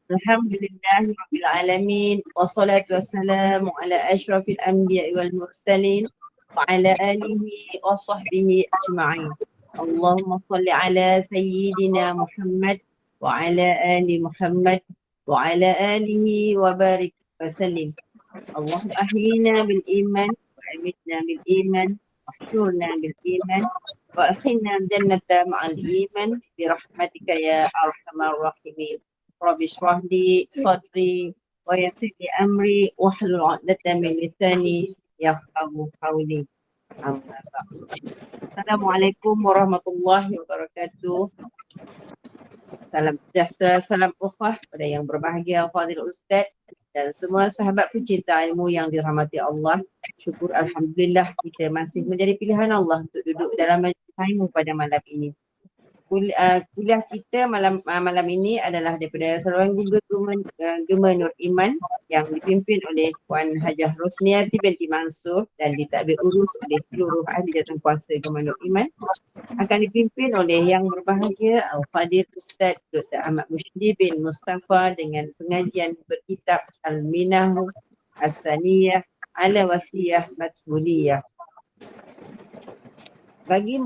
Alhamdulillahi Rabbil Alamin. Wassalatu wassalamu ala ashrafil anbiya wal mursalin. Wa ala alihi wa sahbihi ajma'in. Allahumma salli ala Sayyidina Muhammad wa ala ali Muhammad wa ala alihi wa barik wa sallim. اللهم أحيينا بالإيمان وأمتنا بالإيمان واحشرنا بالإيمان وأدخلنا الجنة مع الإيمان برحمتك يا أرحم الراحمين. رب اشرح لي صدري ويسر لي أمري واحلل عقدة من لساني يفقه قولي. أما بعد. السلام عليكم ورحمة الله وبركاته. Salam sejahtera, salam ukhwah pada yang berbahagia, Fadil Ustaz dan semua sahabat pencinta ilmu yang dirahmati Allah. Syukur Alhamdulillah kita masih menjadi pilihan Allah untuk duduk dalam majlis ilmu pada malam ini. Kuliah kita malam ini adalah daripada Saluran Gema Nur Iman yang dipimpin oleh Puan Hajah Rosniati binti Mansur dan ditadbir urus oleh seluruh ahli jawatankuasa Gema Nur Iman. Akan dipimpin oleh yang berbahagia Al-Fadil Ustaz Dr. Ahmad Mushdi bin Mustafa dengan pengajian berkitab Al-Minahu As-Saniyah ala Wasiyah Matbuliyah. Bagi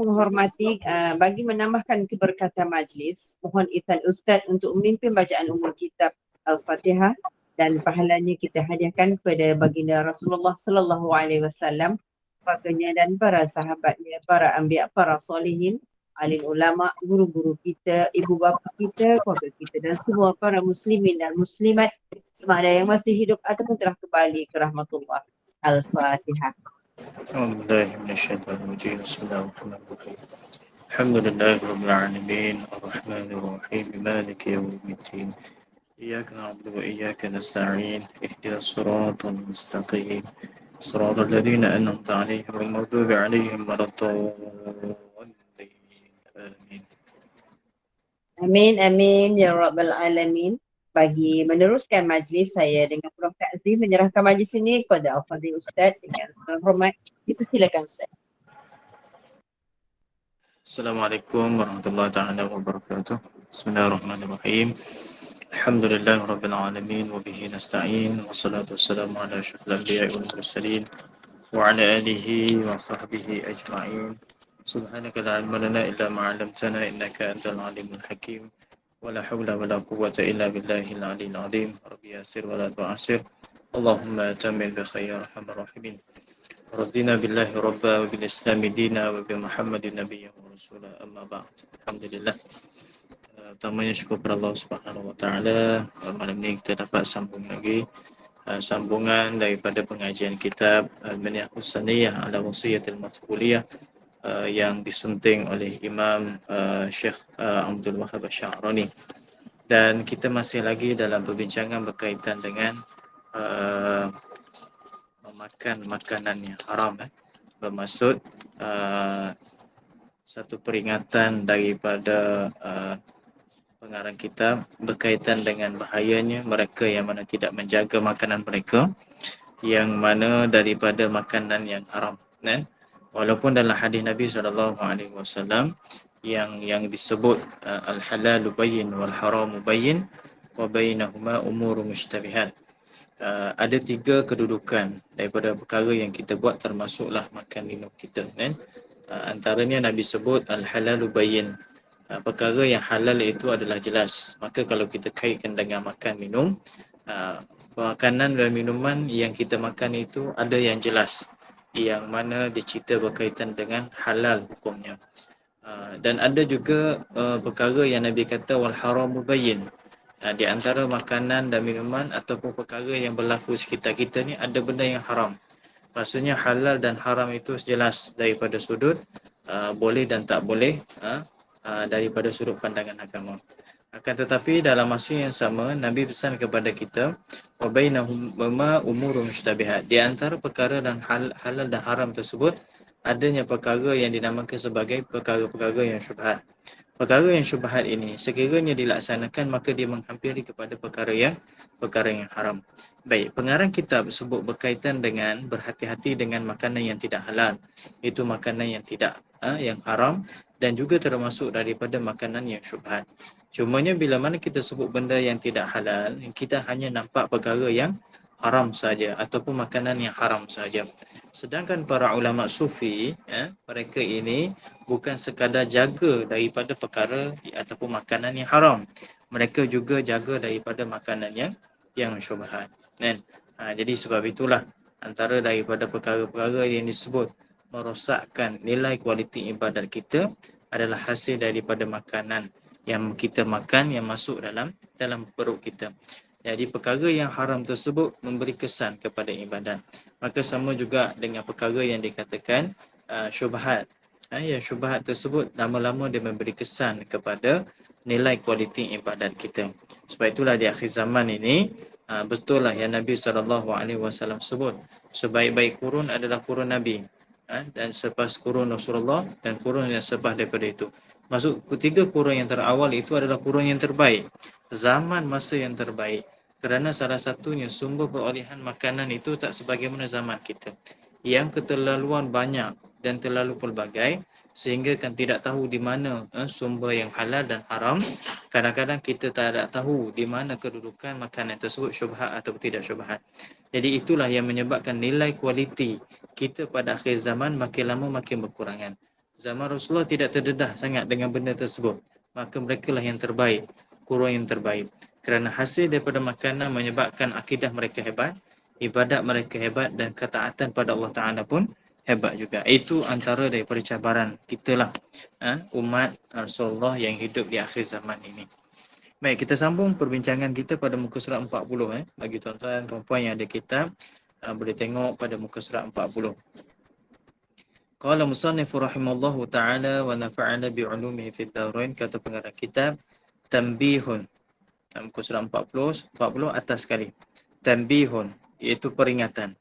menambahkan keberkatan majlis, mohon izin Ustaz untuk memimpin bacaan umum kitab Al-Fatihah dan pahalanya kita hadiahkan kepada baginda Rasulullah sallallahu alaihi wasallam, keluarganya dan para sahabatnya, para anbiya, para solihin, alim ulama, guru-guru kita, ibu bapa kita, keluarga kita dan semua para muslimin dan muslimat sama ada yang masih hidup ataupun telah kembali ke rahmatullah. Al-Fatihah. أعوذ بالله من الشيطان الرجيم بسم الله الرحمن الرحيم الحمد لله رب العالمين الرحمن الرحيم مالك يوم الدين إياك نعبد وإياك نستعين اهدنا الصراط المستقيم صراط الذين أنعمت عليهم غير المغضوب عليهم ولا الضالين آمين. Amin, amin ya Rabbal Alamin. Bagi meneruskan majlis, saya dengan penuh takzim menyerahkan majlis ini kepada Al-Fadhil Ustaz dengan hormat. Kita silakan Ustaz. Assalamualaikum warahmatullahi taala wabarakatuh. Bismillahirrahmanirrahim. Alhamdulillah rabbil alamin wa bihi nasta'in wassalatu wassalamu ala asyrafil anbiya'i wal mursalin wa ala alihi wa sahbihi ajma'in. Subhanaka la ilma lana illa ma 'allamtana innaka antal alimul hakim. ولا حول ولا قوة إلا بالله العلي العظيم ربي يسر ولا تعسر اللهم أتمم بخير يا أرحم الراحمين رضينا بالله ربا وبالإسلام دينا وبمحمد نبيا ورسولا أما بعد الحمد لله. Pertamanya syukur kepada Allah Subhanahu Wa Taala. Malam ini kita dapat sambung lagi sambungan daripada pengajian kitab Al-Minhaj As-Saniyah ala Wasiyatil Matbuliyah yang disunting oleh Imam Syekh Abdul Wahab Asy-Sya'rani, dan kita masih lagi dalam perbincangan berkaitan dengan memakan makanan yang haram, bermaksud satu peringatan daripada pengarang kita berkaitan dengan bahayanya mereka yang mana tidak menjaga makanan mereka, yang mana daripada makanan yang haram. Walaupun dalam hadis Nabi SAW yang disebut al-halalu bayyin wal haramu bayyin wa bainahuma umuru mushtabihat. Ada tiga kedudukan daripada perkara yang kita buat, termasuklah makan minum kita. Antaranya Nabi sebut al-halalu bayyin. Perkara yang halal itu adalah jelas. Maka kalau kita kaitkan dengan makan minum, makanan dan minuman yang kita makan itu ada yang jelas, yang mana dicerita berkaitan dengan halal hukumnya. Dan ada juga perkara yang Nabi kata wal haramu bayyin. Di antara makanan dan minuman ataupun perkara yang berlaku sekitar kita ni ada benda yang haram. Maksudnya halal dan haram itu jelas daripada sudut boleh dan tak boleh, daripada sudut pandangan agama. Akan tetapi dalam masa yang sama Nabi pesan kepada kita wa bainahuma umurun mushtabihat. Di antara perkara dan halal dan haram tersebut adanya perkara yang dinamakan sebagai perkara-perkara yang syubhat. perkara yang syubhat ini sekiranya dilaksanakan maka dia menghampiri kepada perkara yang haram. Baik, pengarang kitab sebut berkaitan dengan berhati-hati dengan makanan yang tidak halal. Itu makanan yang tidak yang haram dan juga termasuk daripada makanan yang syubhat. Cumanya bila mana kita sebut benda yang tidak halal, kita hanya nampak perkara yang haram saja ataupun makanan yang haram saja. Sedangkan para ulama sufi, mereka ini bukan sekadar jaga daripada perkara ataupun makanan yang haram. Mereka juga jaga daripada makanan yang syubhat. Kan? Jadi sebab itulah antara daripada perkara-perkara yang disebut merosakkan nilai kualiti ibadat kita adalah hasil daripada makanan yang kita makan yang masuk dalam perut kita. Jadi perkara yang haram tersebut memberi kesan kepada ibadat. Maka sama juga dengan perkara yang dikatakan syubhat. Yang syubhat tersebut lama-lama dia memberi kesan kepada nilai kualiti ibadat kita. Sebab itulah di akhir zaman ini betul lah yang Nabi SAW sebut sebaik-baik kurun adalah kurun Nabi, dan selepas kurun Rasulullah dan kurun yang selepas daripada itu. Maksud ketiga kurun yang terawal itu adalah kurun yang terbaik, zaman masa yang terbaik, kerana salah satunya sumber perolehan makanan itu tak sebagaimana zaman kita yang keterlaluan banyak dan terlalu pelbagai sehingga kan tidak tahu di mana sumber yang halal dan haram. Kadang-kadang kita tak tahu di mana kedudukan makanan tersebut syubhat atau tidak syubhat. Jadi itulah yang menyebabkan nilai kualiti kita pada akhir zaman makin lama makin berkurangan. Zaman Rasulullah tidak terdedah sangat dengan benda tersebut. Maka mereka lah yang terbaik, kurun yang terbaik. Kerana hasil daripada makanan menyebabkan akidah mereka hebat, ibadat mereka hebat dan ketaatan pada Allah Ta'ala pun hebat juga. Itu antara daripada cabaran kita lah, umat Rasulullah yang hidup di akhir zaman ini. Baik, kita sambung perbincangan kita pada muka surat 40. Bagi tuan-tuan dan puan yang ada kitab, boleh tengok pada muka surat 40. Qala musannifu rahimallahu ta'ala wa nafa'ana bi'ulumihi fid darain. Kata pengarang kitab, tanbihun. Muka surat 40 atas sekali. Tanbihun, iaitu peringatan.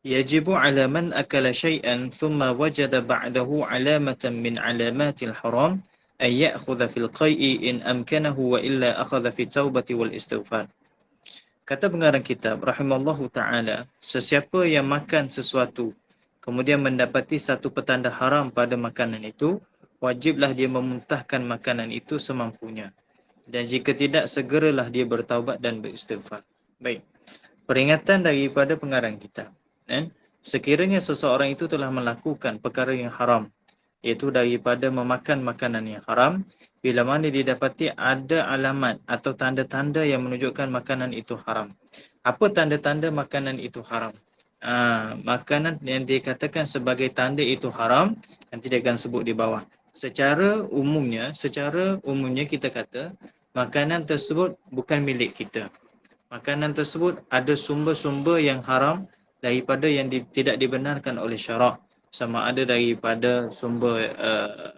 Yajibu ala man akala syai'an thumma wajada ba'dahu alamatan min alamatil haram an ya'khudha fil qai'i in amkanahu wa illa akhadha fi taubati wal istighfar. Kata pengarang kitab rahimallahu ta'ala, sesiapa yang makan sesuatu kemudian mendapati satu petanda haram pada makanan itu, wajiblah dia memuntahkan makanan itu semampunya. Dan jika tidak, segeralah dia bertaubat dan beristighfar. Baik, peringatan daripada pengarang kitab. Sekiranya seseorang itu telah melakukan perkara yang haram, iaitu daripada memakan makanan yang haram, bila mana didapati ada alamat atau tanda-tanda yang menunjukkan makanan itu haram. Apa tanda-tanda makanan itu haram? Makanan yang dikatakan sebagai tanda itu haram, nanti dia akan sebut di bawah. Secara umumnya kita kata makanan tersebut bukan milik kita. Makanan tersebut ada sumber-sumber yang haram daripada yang tidak dibenarkan oleh syarak, sama ada daripada sumber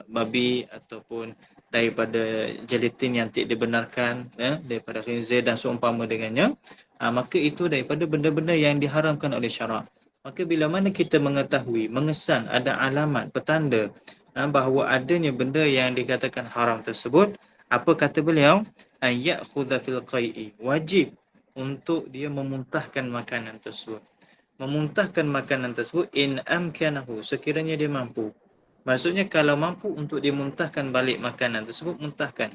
babi ataupun daripada gelatin yang tidak dibenarkan, daripada khinzir dan seumpama dengannya. Maka itu daripada benda-benda yang diharamkan oleh syarak. Maka bila mana kita mengetahui, mengesan ada alamat, petanda bahawa adanya benda yang dikatakan haram tersebut, apa kata beliau? An ya'khudha fil qai'i, wajib untuk dia memuntahkan makanan tersebut. Memuntahkan makanan tersebut in amkanahu, sekiranya dia mampu. Maksudnya kalau mampu untuk dia muntahkan balik makanan tersebut, muntahkan.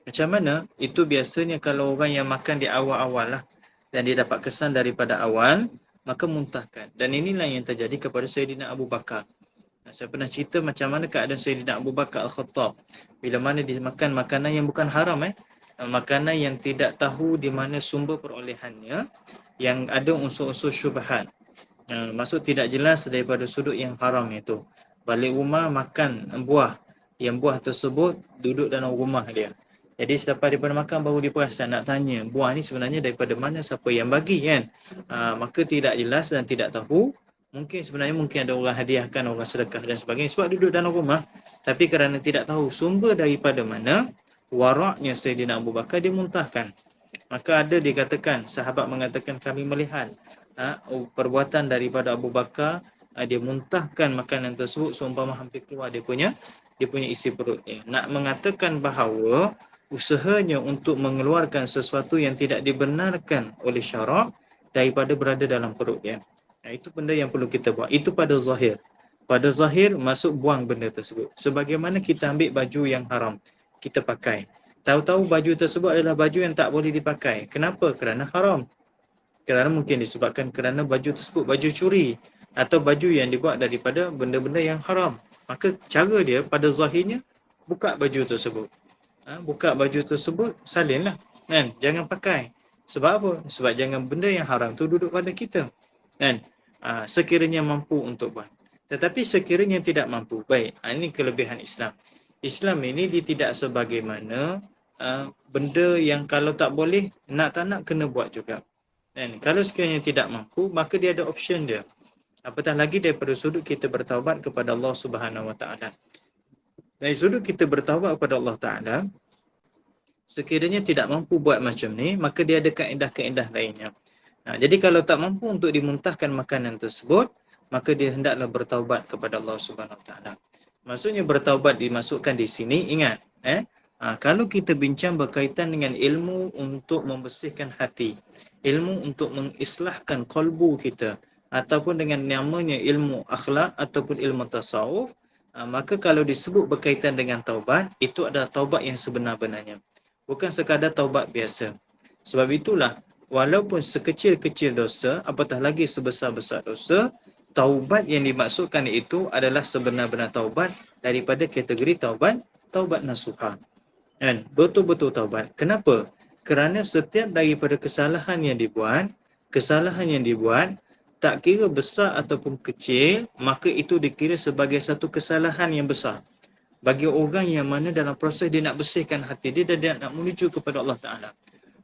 Macam mana? Itu biasanya kalau orang yang makan di awal-awal lah, dan dia dapat kesan daripada awal, maka muntahkan. Dan inilah yang terjadi kepada Sayyidina Abu Bakar. Saya pernah cerita macam mana keadaan Sayyidina Abu Bakar Al-Khattab bila mana dia makan makanan yang bukan haram, makanan yang tidak tahu di mana sumber perolehannya, yang ada unsur-unsur syubhat. Maksud tidak jelas daripada sudut yang haram itu. Balik rumah makan buah, yang buah tersebut duduk dalam rumah dia. Jadi selepas daripada makan baru dia perasan nak tanya, buah ni sebenarnya daripada mana, siapa yang bagi kan? Maka tidak jelas dan tidak tahu. Mungkin ada orang hadiahkan, orang sedekah dan sebagainya sebab duduk dalam rumah. Tapi kerana tidak tahu sumber daripada mana, waraknya Sayyidina Abu Bakar dia muntahkan. Maka ada dikatakan, sahabat mengatakan kami melihat perbuatan daripada Abu Bakar, dia muntahkan makanan tersebut seumpama hampir keluar dia punya dia punya isi perutnya. Nak mengatakan bahawa usahanya untuk mengeluarkan sesuatu yang tidak dibenarkan oleh syarak daripada berada dalam perutnya. Itu benda yang perlu kita buat. Itu pada zahir. Pada zahir, masuk buang benda tersebut. Sebagaimana kita ambil baju yang haram, kita pakai. Tahu-tahu baju tersebut adalah baju yang tak boleh dipakai. Kenapa? Kerana haram. Kerana mungkin disebabkan kerana baju tersebut baju curi atau baju yang dibuat daripada benda-benda yang haram. Maka cara dia pada zahirnya buka baju tersebut. Buka baju tersebut, salinlah. Kan? Jangan pakai. Sebab apa? Sebab jangan benda yang haram tu duduk pada kita. Kan? Sekiranya mampu untuk buat. Tetapi sekiranya tidak mampu, baik. Ini kelebihan Islam. Islam ini dia tidak sebagaimana benda yang kalau tak boleh, nak tak nak kena buat juga. Dan kalau sekiranya tidak mampu, maka dia ada option dia. Apatah lagi daripada sudut kita bertaubat kepada Allah Subhanahu Wa Taala. Dari sudut kita bertaubat kepada Allah Taala, sekiranya tidak mampu buat macam ni, maka dia ada kaedah-kaedah lainnya. Jadi kalau tak mampu untuk dimuntahkan makanan tersebut, maka dia hendaklah bertaubat kepada Allah Subhanahu Wa Taala. Maksudnya bertaubat dimasukkan di sini, ingat, kalau kita bincang berkaitan dengan ilmu untuk membersihkan hati, ilmu untuk mengislahkan kalbu kita, ataupun dengan namanya ilmu akhlak ataupun ilmu tasawuf, maka kalau disebut berkaitan dengan taubat, itu adalah taubat yang sebenar-benarnya. Bukan sekadar taubat biasa. Sebab itulah, walaupun sekecil-kecil dosa, apatah lagi sebesar-besar dosa, taubat yang dimaksudkan itu adalah sebenar-benar taubat daripada kategori taubat nasuha. Dan betul-betul taubat. Kenapa? Kerana setiap daripada kesalahan yang dibuat, tak kira besar ataupun kecil, maka itu dikira sebagai satu kesalahan yang besar. Bagi orang yang mana dalam proses dia nak bersihkan hati dia dan dia nak menuju kepada Allah Ta'ala.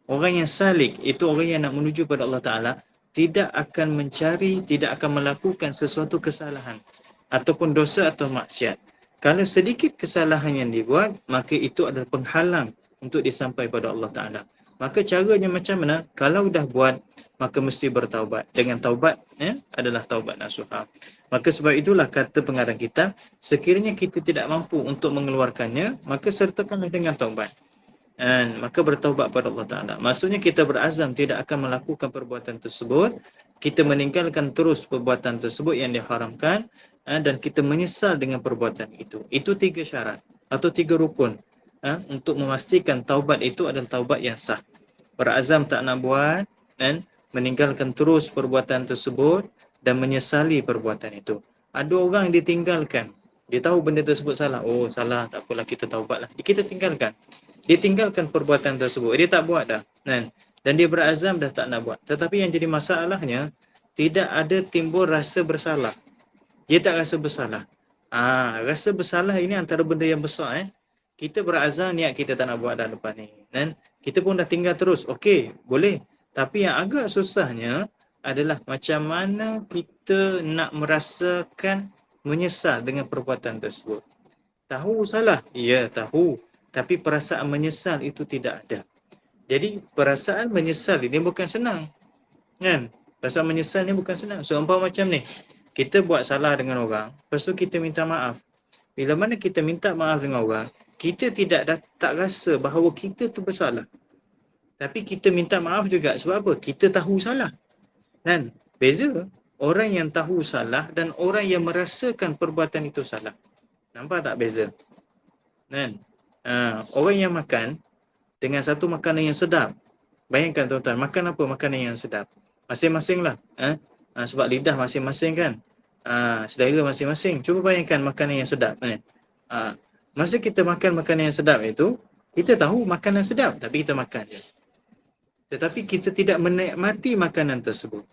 Orang yang salik, itu orang yang nak menuju kepada Allah Ta'ala, tidak akan mencari, tidak akan melakukan sesuatu kesalahan ataupun dosa atau maksiat. Kalau sedikit kesalahan yang dibuat, maka itu adalah penghalang untuk disampai pada Allah Ta'ala. Maka caranya macam mana? Kalau dah buat, maka mesti bertaubat. Dengan taubat adalah taubat nasuha. Maka sebab itulah kata pengarang kitab, sekiranya kita tidak mampu untuk mengeluarkannya, maka sertakanlah dengan taubat. Maka bertaubat pada Allah Ta'ala. Maksudnya kita berazam tidak akan melakukan perbuatan tersebut, kita meninggalkan terus perbuatan tersebut yang diharamkan, dan kita menyesal dengan perbuatan itu. Itu 3 syarat atau 3 rukun untuk memastikan taubat itu adalah taubat yang sah. Berazam tak nak buat dan meninggalkan terus perbuatan tersebut dan menyesali perbuatan itu. Ada orang ditinggalkan, dia tahu benda tersebut salah. Oh, salah, tak apalah, kita taubatlah. Kita tinggalkan. Dia tinggalkan perbuatan tersebut. Dia tak buat dah. Dan dia berazam dah tak nak buat. Tetapi yang jadi masalahnya, tidak ada timbul rasa bersalah. Dia tak rasa bersalah. Rasa bersalah ini antara benda yang besar. Kita berazam niat kita tak nak buat dah lepas ni. Dan kita pun dah tinggal terus. Okey, boleh. Tapi yang agak susahnya adalah macam mana kita nak merasakan menyesal dengan perbuatan tersebut. Tahu salah? Ya, tahu. Tapi perasaan menyesal itu tidak ada. Jadi perasaan menyesal ini bukan senang. Kan? Perasaan menyesal ni bukan senang. So, umpama macam ni. Kita buat salah dengan orang, lepas tu kita minta maaf. Bila mana kita minta maaf dengan orang, kita tak rasa bahawa kita tu bersalah. Tapi kita minta maaf juga. Sebab apa? Kita tahu salah. Kan? Beza orang yang tahu salah dan orang yang merasakan perbuatan itu salah. Nampak tak beza? Kan? Orang yang makan dengan satu makanan yang sedap. Bayangkan tuan-tuan, makan apa makanan yang sedap? Masing-masing lah. Sebab lidah masing-masing kan. Selera masing-masing. Cuba bayangkan makanan yang sedap. Masa kita makan makanan yang sedap itu, kita tahu makanan sedap, tapi kita makan je. Tetapi kita tidak menikmati makanan tersebut.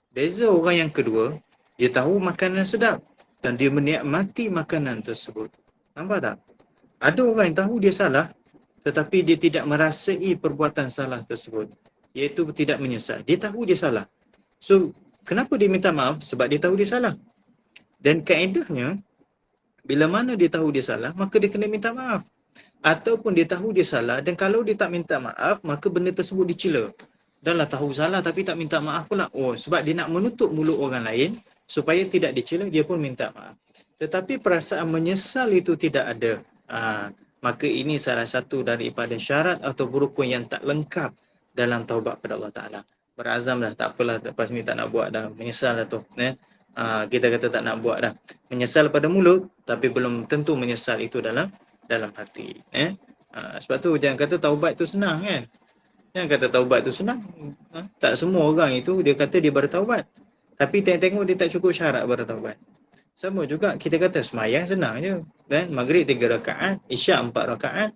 Beza orang yang kedua, dia tahu makanan sedap dan dia menikmati makanan tersebut. Nampak tak? Ada orang yang tahu dia salah, tetapi dia tidak merasai perbuatan salah tersebut. Iaitu tidak menyesal. Dia tahu dia salah. So, kenapa dia minta maaf? Sebab dia tahu dia salah. Dan kaedahnya, bila mana dia tahu dia salah, maka dia kena minta maaf. Ataupun dia tahu dia salah dan kalau dia tak minta maaf, maka benda tersebut dicela. Dah lah tahu salah tapi tak minta maaf pula. Oh, sebab dia nak menutup mulut orang lain supaya tidak dicela, dia pun minta maaf. tetapi perasaan menyesal itu tidak ada, maka ini salah satu daripada syarat atau rukun yang tak lengkap dalam taubat pada Allah Ta'ala. Berazam dah, tak apalah, lepas ni tak nak buat dah, menyesal dah tu. Kita kata tak nak buat dah. Menyesal pada mulut, tapi belum tentu menyesal itu dalam hati. Sebab tu jangan kata taubat tu senang kan. Jangan kata taubat tu senang. Tak semua orang itu dia kata dia bertaubat. Tapi tengok dia tak cukup syarat bertaubat. Sama juga kita kata semayang senang je. Kan? Maghrib 3 rakaat, Isyak 4 rakaat.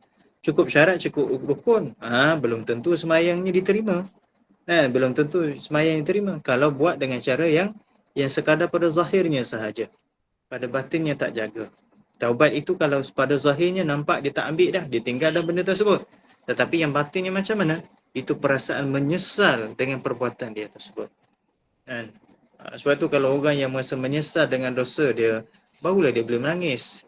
Cukup syarat, cukup rukun. Belum tentu semayangnya diterima. Belum tentu semayang diterima. Kalau buat dengan cara yang sekadar pada zahirnya sahaja. Pada batinnya tak jaga. Taubat itu kalau pada zahirnya nampak dia tak ambil dah. Dia tinggal dah benda tersebut. Tetapi yang batinnya macam mana? Itu perasaan menyesal dengan perbuatan dia tersebut. Kan? Sebab tu kalau orang yang merasa menyesal dengan dosa dia, barulah dia boleh menangis.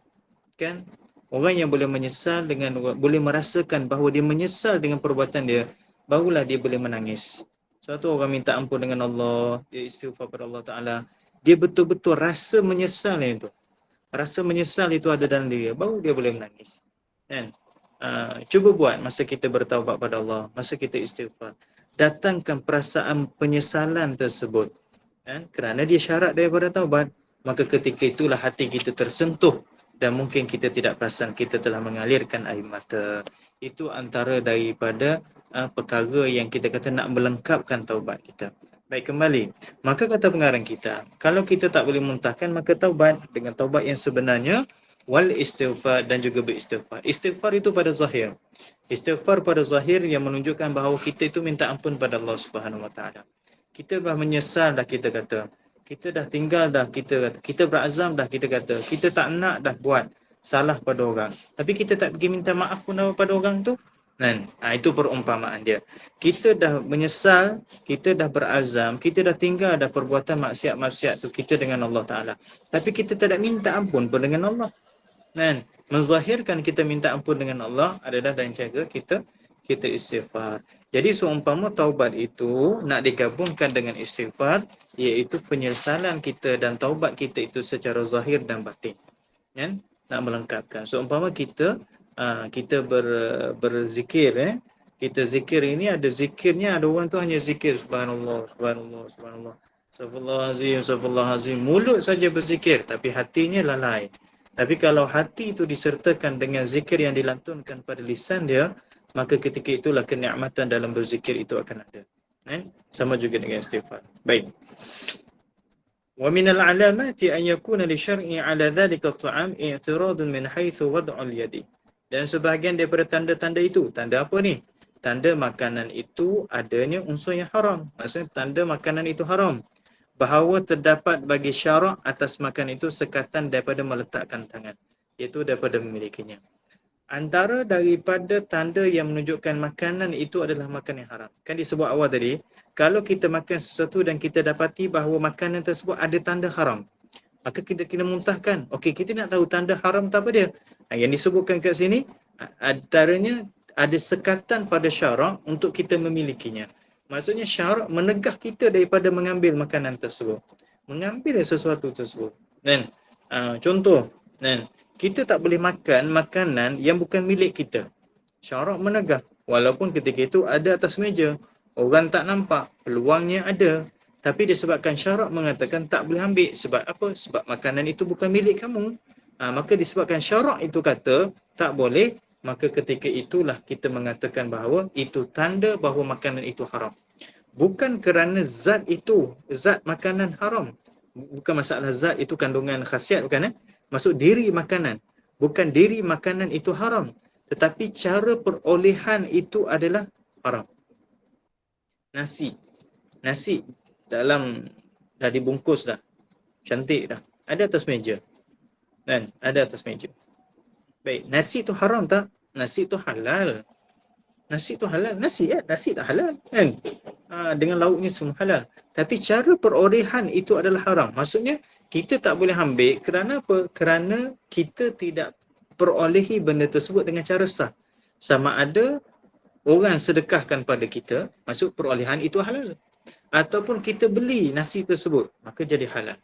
Kan? Orang yang boleh menyesal boleh merasakan bahawa dia menyesal dengan perbuatan dia, barulah dia boleh menangis. Sebab tu orang minta ampun dengan Allah, dia istighfar kepada Allah Ta'ala, dia betul-betul rasa menyesal itu. Rasa menyesal itu ada dalam diri, baru dia boleh menangis. Kan? Cuba buat masa kita bertaubat pada Allah, masa kita istighfar. Datangkan perasaan penyesalan tersebut. Kerana dia syarat daripada taubat, maka ketika itulah hati kita tersentuh dan mungkin kita tidak perasan kita telah mengalirkan air mata. Itu antara daripada perkara yang kita kata nak melengkapkan taubat kita. Baik, kembali. Maka kata pengarang kita, kalau kita tak boleh muntahkan, maka taubat dengan taubat yang sebenarnya, wal istighfar, dan juga beristighfar. Istighfar itu pada zahir. Istighfar pada zahir yang menunjukkan bahawa kita itu minta ampun pada Allah Subhanahu Wa Taala. Kita dah menyesal dah, kita kata. Kita dah tinggal dah, kita kata. Kita berazam dah, kita kata. Kita tak nak dah buat salah pada orang. Tapi kita tak pergi minta maaf pun pada orang tu. Itu perumpamaan dia. Kita dah menyesal, kita dah berazam, kita dah tinggal dah perbuatan maksiat-maksiat tu kita dengan Allah Ta'ala. Tapi kita tidak minta ampun pun dengan Allah. Menzahirkan kita minta ampun dengan Allah adalah dengan cara kita istighfar. Jadi seumpama taubat itu nak digabungkan dengan istighfar, iaitu penyesalan kita dan taubat kita itu secara zahir dan batin. Nak melengkapkan. Seumpama kita berzikir, kita zikir ini ada zikirnya, ada orang tu hanya zikir subhanallah, subhanallah, subhanallah, astagfirullahalazim, astagfirullahalazim, mulut saja berzikir tapi hatinya lalai. Tapi kalau hati itu disertakan dengan zikir yang dilantunkan pada lisan dia, maka ketika itulah kenikmatan dalam berzikir itu akan ada. Sama juga dengan istighfar. Baik. Wa min al-alamati an yakuna li syar'i 'ala dhalika at-ta'am i'tiradun min haythu wad'u al-yadi. Dan sebahagian daripada tanda-tanda itu, tanda apa ni? Tanda makanan itu adanya unsur yang haram. Maksudnya tanda makanan itu haram. Bahawa terdapat bagi syarak atas makan itu sekatan daripada meletakkan tangan, iaitu daripada memilikinya. Antara daripada tanda yang menunjukkan makanan itu adalah makanan yang haram. Kan disebut awal tadi, kalau kita makan sesuatu dan kita dapati bahawa makanan tersebut ada tanda haram, maka kita kena muntahkan. Okey, kita nak tahu tanda haram tak apa dia. Yang disebutkan kat sini, antaranya ada sekatan pada syarak untuk kita memilikinya. Maksudnya syarak menegah kita daripada mengambil makanan tersebut. Mengambil sesuatu tersebut. Contoh, kita tak boleh makan makanan yang bukan milik kita. Syarak menegah. Walaupun ketika itu ada atas meja. Orang tak nampak. Peluangnya ada. Tapi disebabkan syarak mengatakan tak boleh ambil. Sebab apa? Sebab makanan itu bukan milik kamu. Maka disebabkan syarak itu kata tak boleh, maka ketika itulah kita mengatakan bahawa itu tanda bahawa makanan itu haram. Bukan kerana zat itu, zat makanan haram. Bukan masalah zat itu kandungan khasiat, bukan. Maksud diri makanan. Bukan diri makanan itu haram. Tetapi cara perolehan itu adalah haram. Nasi dalam dah dibungkus dah. Cantik dah. Ada atas meja. Ada atas meja. Baik, nasi tu haram tak? Nasi tu halal. Nasi tu halal. Nasi tak halal. Dengan lauknya semua halal. Tapi cara perolehan itu adalah haram. Maksudnya, kita tak boleh ambil kerana apa? Kerana kita tidak perolehi benda tersebut dengan cara sah. Sama ada orang sedekahkan pada kita, maksud perolehan itu halal. Ataupun kita beli nasi tersebut, maka jadi halal.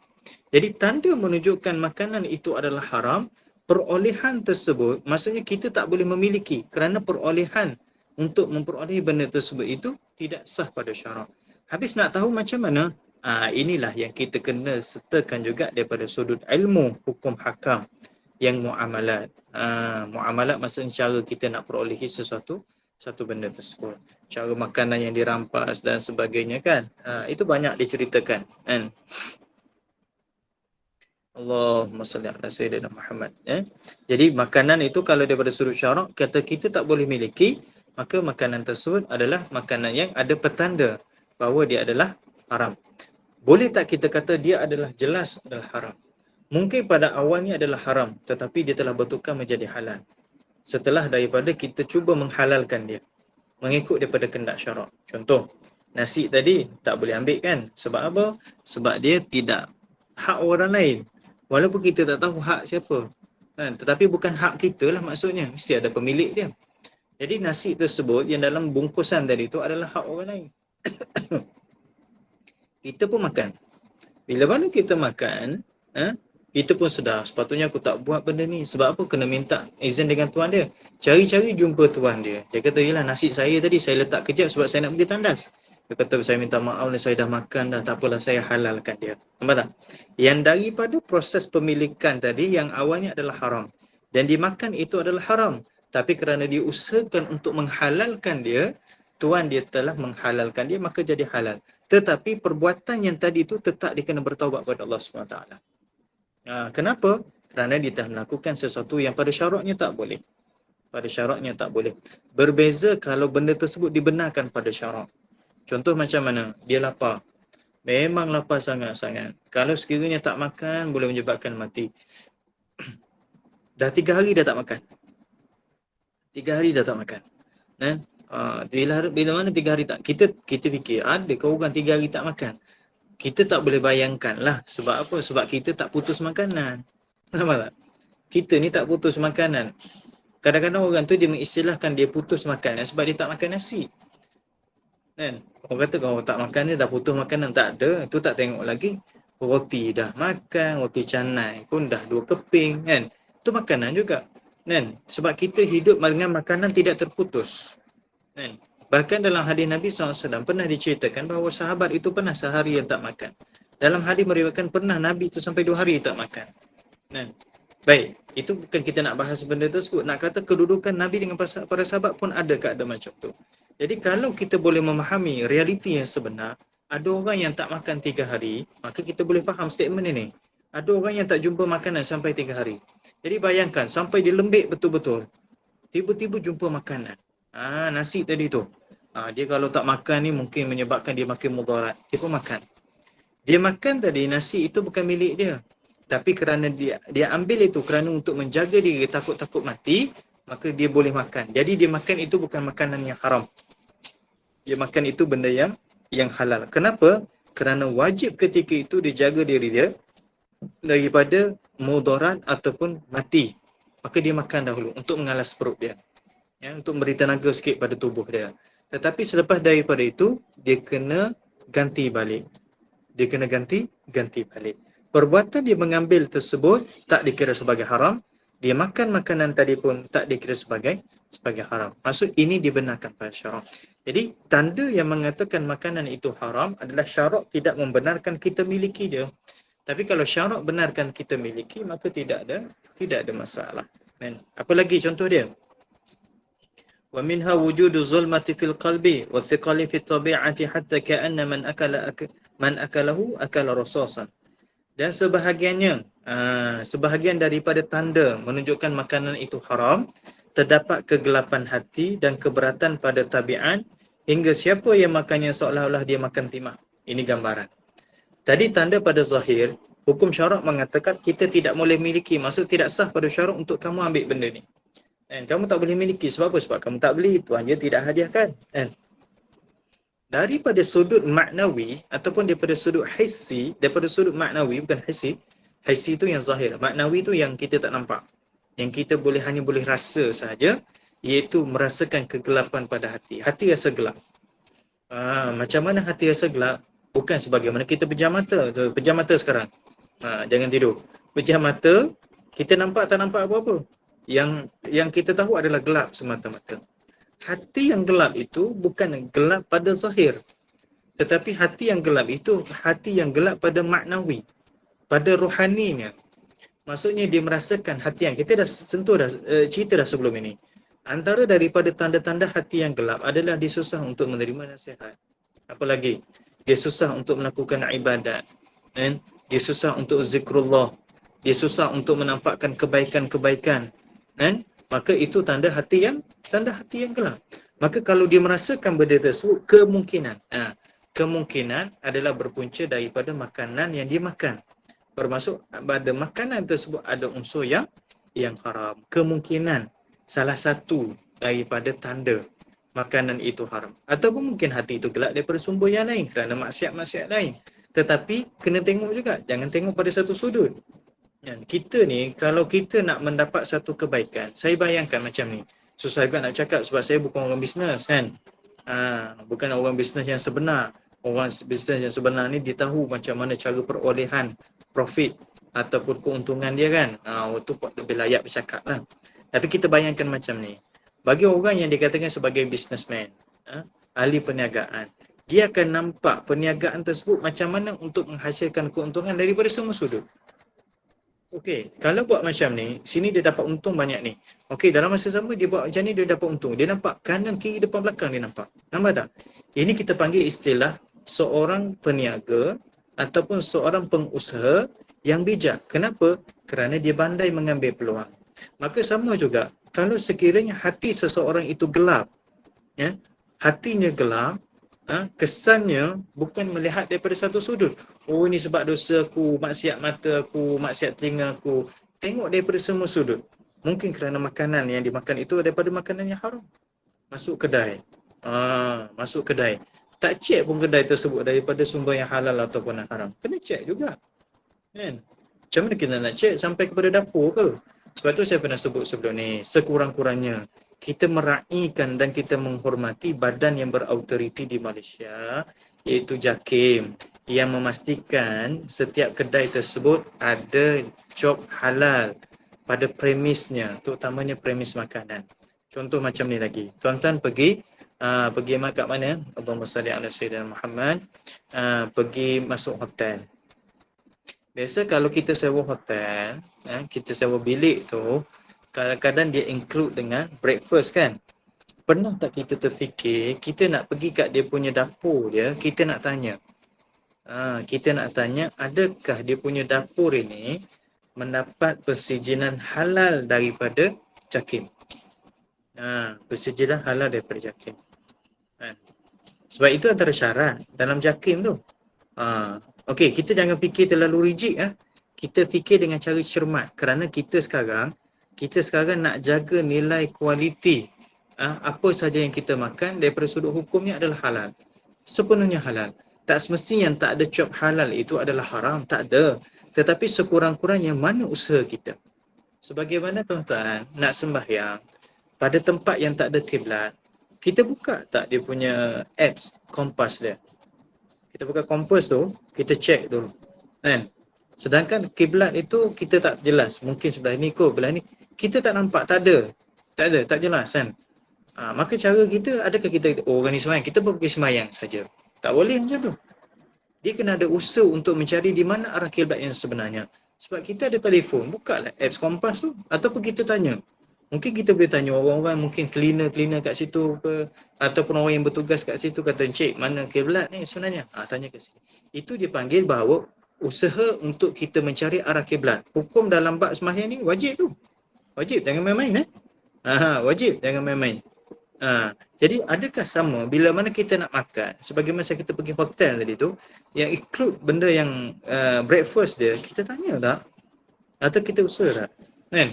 Jadi tanda menunjukkan makanan itu adalah haram, perolehan tersebut, maksudnya kita tak boleh memiliki kerana perolehan untuk memperoleh benda tersebut itu tidak sah pada syarak. Habis nak tahu macam mana? Inilah yang kita kena sertakan juga daripada sudut ilmu hukum hakam yang muamalat. Muamalat maksudnya cara kita nak perolehi satu benda tersebut. Cara makanan yang dirampas dan sebagainya kan. Itu banyak diceritakan kan. Allahumma salli ala sayyidina Muhammad. Jadi makanan itu kalau daripada sudut syarak kata kita tak boleh miliki, maka makanan tersebut adalah makanan yang ada petanda bahawa dia adalah haram. Boleh tak kita kata dia adalah jelas adalah haram? Mungkin pada awalnya adalah haram, tetapi dia telah bertukar menjadi halal. Setelah daripada kita cuba menghalalkan dia, mengikut daripada kehendak syarak. Contoh, nasi tadi tak boleh ambil kan? Sebab apa? Sebab dia tidak hak orang lain. Walaupun kita tak tahu hak siapa. Kan? Tetapi bukan hak kita lah maksudnya. Mesti ada pemilik dia. Jadi nasi tersebut yang dalam bungkusan tadi tu adalah hak orang lain. Kita pun makan. Bila mana kita makan, kita pun sedar, sepatutnya aku tak buat benda ni. Sebab apa? Kena minta izin dengan tuan dia. Cari-cari jumpa tuan dia. Dia kata, yelah nasi saya tadi saya letak kejap sebab saya nak pergi tandas. Dia kata, saya minta maaf ni, saya dah makan dah. Tak apalah, saya halalkan dia. Nampak tak? Yang daripada proses pemilikan tadi, yang awalnya adalah haram. Dan dimakan itu adalah haram. Tapi kerana diusahakan untuk menghalalkan dia, tuan dia telah menghalalkan dia, maka jadi halal. Tetapi perbuatan yang tadi itu tetap dia kena bertaubat kepada Allah SWT. Kenapa? Kerana dia telah melakukan sesuatu yang pada syaratnya tak boleh. Pada syaratnya tak boleh. Berbeza kalau benda tersebut dibenarkan pada syarat. Contoh macam mana? Dia lapar. Memang lapar sangat-sangat. Kalau sekiranya tak makan, boleh menyebabkan mati. Dah 3 hari dah tak makan. 3 hari dah tak makan. Bila mana 3 hari tak? Kita fikir, ada ke orang 3 hari tak makan? Kita tak boleh bayangkan lah. Sebab apa? Sebab kita tak putus makanan. Nampak tak? Kita ni tak putus makanan. Kadang-kadang orang tu dia mengistilahkan dia putus makanan sebab dia tak makan nasi. Kan? Orang kata kalau tak makan dia dah putus makanan. Tak ada. Itu tak tengok lagi. Roti dah makan. Roti canai pun dah 2 keping. Kan? Itu makanan juga. Kan? Sebab kita hidup dengan makanan tidak terputus. Kan? Bahkan dalam hadis Nabi SAW pernah diceritakan bahawa sahabat itu pernah sehari yang tak makan. Dalam hadis meriwayatkan pernah Nabi itu sampai 2 hari tak makan. Kan? Baik, itu bukan kita nak bahas benda tersebut. Nak kata kedudukan Nabi dengan para sahabat pun ada keadaan macam tu. Jadi kalau kita boleh memahami realiti yang sebenar, ada orang yang tak makan 3 hari, maka kita boleh faham statement ini. Ada orang yang tak jumpa makanan sampai 3 hari. Jadi bayangkan, sampai dia lembik betul-betul. Tiba-tiba jumpa makanan. Nasi tadi tu. Dia kalau tak makan ni mungkin menyebabkan dia makin mudarat. Dia pun makan. Dia makan tadi, nasi itu bukan milik dia. Tapi kerana dia ambil itu kerana untuk menjaga diri takut-takut mati, maka dia boleh makan. Jadi dia makan itu bukan makanan yang haram. Dia makan itu benda yang halal. Kenapa? Kerana wajib ketika itu dia jaga diri dia daripada mudarat ataupun mati. Maka dia makan dahulu untuk mengalas perut dia. Ya, untuk memberi tenaga sikit pada tubuh dia. Tetapi selepas daripada itu, dia kena ganti balik. Dia kena ganti balik. Perbuatan dia mengambil tersebut tak dikira sebagai haram. Dia makan makanan tadi pun tak dikira sebagai haram. Maksud ini dibenarkan pada syarak. Jadi tanda yang mengatakan makanan itu haram adalah syarak tidak membenarkan kita miliki dia. Tapi kalau syarak benarkan kita miliki, maka tidak ada masalah. Dan apa lagi contoh dia? Wa minha wujudu zulmati fil qalbi wa thiqali fit tabi'ati hatta ka'anna man akalahu akala rasasan. Dan sebahagian daripada tanda menunjukkan makanan itu haram, terdapat kegelapan hati dan keberatan pada tabiat hingga siapa yang makannya seolah-olah dia makan timah. Ini gambaran. Tadi tanda pada zahir, hukum syarak mengatakan kita tidak boleh miliki. Maksud tidak sah pada syarak untuk kamu ambil benda ni. Dan kamu tak boleh miliki. Sebab apa? Sebab kamu tak beli. Tuan dia tidak hadiahkan. Daripada sudut maknawi ataupun daripada sudut hissi, daripada sudut maknawi bukan hissi. Hissi itu yang zahir. Maknawi itu yang kita tak nampak. Yang kita hanya boleh rasa sahaja, iaitu merasakan kegelapan pada hati. Hati rasa gelap. Macam mana hati rasa gelap? Bukan sebagaimana kita pejam mata sekarang. Jangan tidur. Pejam mata, kita nampak tak nampak apa-apa. Yang kita tahu adalah gelap semata-mata. Hati yang gelap itu bukan gelap pada zahir, tetapi hati yang gelap itu hati yang gelap pada maknawi, pada rohaninya. Maksudnya dia merasakan hati yang kita dah sentuh dah, cerita dah sebelum ini. Antara daripada tanda-tanda hati yang gelap adalah dia susah untuk menerima nasihat. Apa lagi? Dia susah untuk melakukan ibadat. Kan? Dia susah untuk zikrullah. Dia susah untuk menampakkan kebaikan-kebaikan. Kan? Maka itu tanda hati yang gelap. Maka kalau dia merasakan benda tersebut, kemungkinan adalah berpunca daripada makanan yang dia makan. Bermaksud pada makanan tersebut ada unsur yang haram. Kemungkinan salah satu daripada tanda makanan itu haram. Ataupun mungkin hati itu gelap daripada sumber yang lain kerana maksiat-maksiat lain. Tetapi kena tengok juga, jangan tengok pada satu sudut. Kita ni kalau kita nak mendapat satu kebaikan, saya bayangkan macam ni. Susah juga nak cakap sebab saya bukan orang bisnes kan. Bukan orang bisnes yang sebenar. Orang bisnes yang sebenar ni dia tahu macam mana cara perolehan profit ataupun keuntungan dia kan. Itu lebih layak bercakap lah. Tapi kita bayangkan macam ni. Bagi orang yang dikatakan sebagai businessman, ahli perniagaan, dia akan nampak perniagaan tersebut macam mana untuk menghasilkan keuntungan daripada semua sudut. Okey, kalau buat macam ni, sini dia dapat untung banyak ni. Okey, dalam masa sama dia buat macam ni, dia dapat untung. Dia nampak kanan, kiri, depan, belakang dia nampak. Nampak tak? Ini kita panggil istilah seorang peniaga ataupun seorang pengusaha yang bijak. Kenapa? Kerana dia pandai mengambil peluang. Maka sama juga, kalau sekiranya hati seseorang itu gelap, hatinya gelap, kesannya bukan melihat daripada satu sudut. Oh, ini sebab dosa aku, maksiat mata aku, maksiat telinga aku. Tengok daripada semua sudut. Mungkin kerana makanan yang dimakan itu daripada makanan yang haram. Masuk kedai. Masuk kedai. Tak cek pun kedai tersebut daripada sumber yang halal ataupun yang haram. Kena cek juga. Kan? Macam mana kita nak cek sampai kepada dapur ke? Sebab tu saya pernah sebut sebelum ni, sekurang-kurangnya kita meraihkan dan kita menghormati badan yang berautoriti di Malaysia, iaitu JAKIM, yang memastikan setiap kedai tersebut ada job halal pada premisnya, terutamanya premis makanan. Contoh macam ni lagi, tuan-tuan pergi kat mana? Allahumma salli ala Sayyidina Muhammad, pergi masuk hotel. Biasa kalau kita sewa hotel, kita sewa bilik tu, kadang-kadang dia include dengan breakfast kan. Pernah tak kita terfikir, kita nak pergi kat dia punya dapur dia, kita nak tanya. Adakah dia punya dapur ini mendapat persejinan halal daripada JAKIM? Persejinan halal daripada JAKIM. Sebab itu antara syarat dalam JAKIM tu. Okey, kita jangan fikir terlalu rigid. Kita fikir dengan cara cermat. Kerana kita sekarang nak jaga nilai kualiti. Apa saja yang kita makan daripada sudut hukumnya adalah halal. Sepenuhnya halal. Tak semestinya yang tak ada job halal itu adalah haram. Tak ada. Tetapi sekurang-kurangnya mana usaha kita. Sebagaimana tuan-tuan nak sembahyang pada tempat yang tak ada kiblat, kita buka tak dia punya apps Kompas dia. Kita buka Kompas tu, kita check dulu. Kan? Sedangkan kiblat itu kita tak jelas. Mungkin sebelah ni kot, belah ni. Kita tak nampak, tak jelas kan. Maka cara kita, adakah kita orang ni semayang, kita pergi semayang saja. Tak boleh macam tu. Dia kena ada usaha untuk mencari di mana arah kiblat yang sebenarnya. Sebab kita ada telefon, bukalah apps Kompas tu. Ataupun kita tanya. Mungkin kita boleh tanya orang-orang, mungkin cleaner kat situ ke, ataupun orang yang bertugas kat situ, kata, "Encik, mana kiblat ni sebenarnya?" Tanya kat sini. Itu dia panggil bahawa usaha untuk kita mencari arah kiblat. Hukum dalam bab sembahyang ni wajib tu. Wajib, jangan main-main wajib, jangan main-main. Jadi adakah sama bila mana kita nak makan, sebagaimana kita pergi hotel tadi tu, yang include benda yang breakfast dia, kita tanya tak? Atau kita usaha tak? Kan?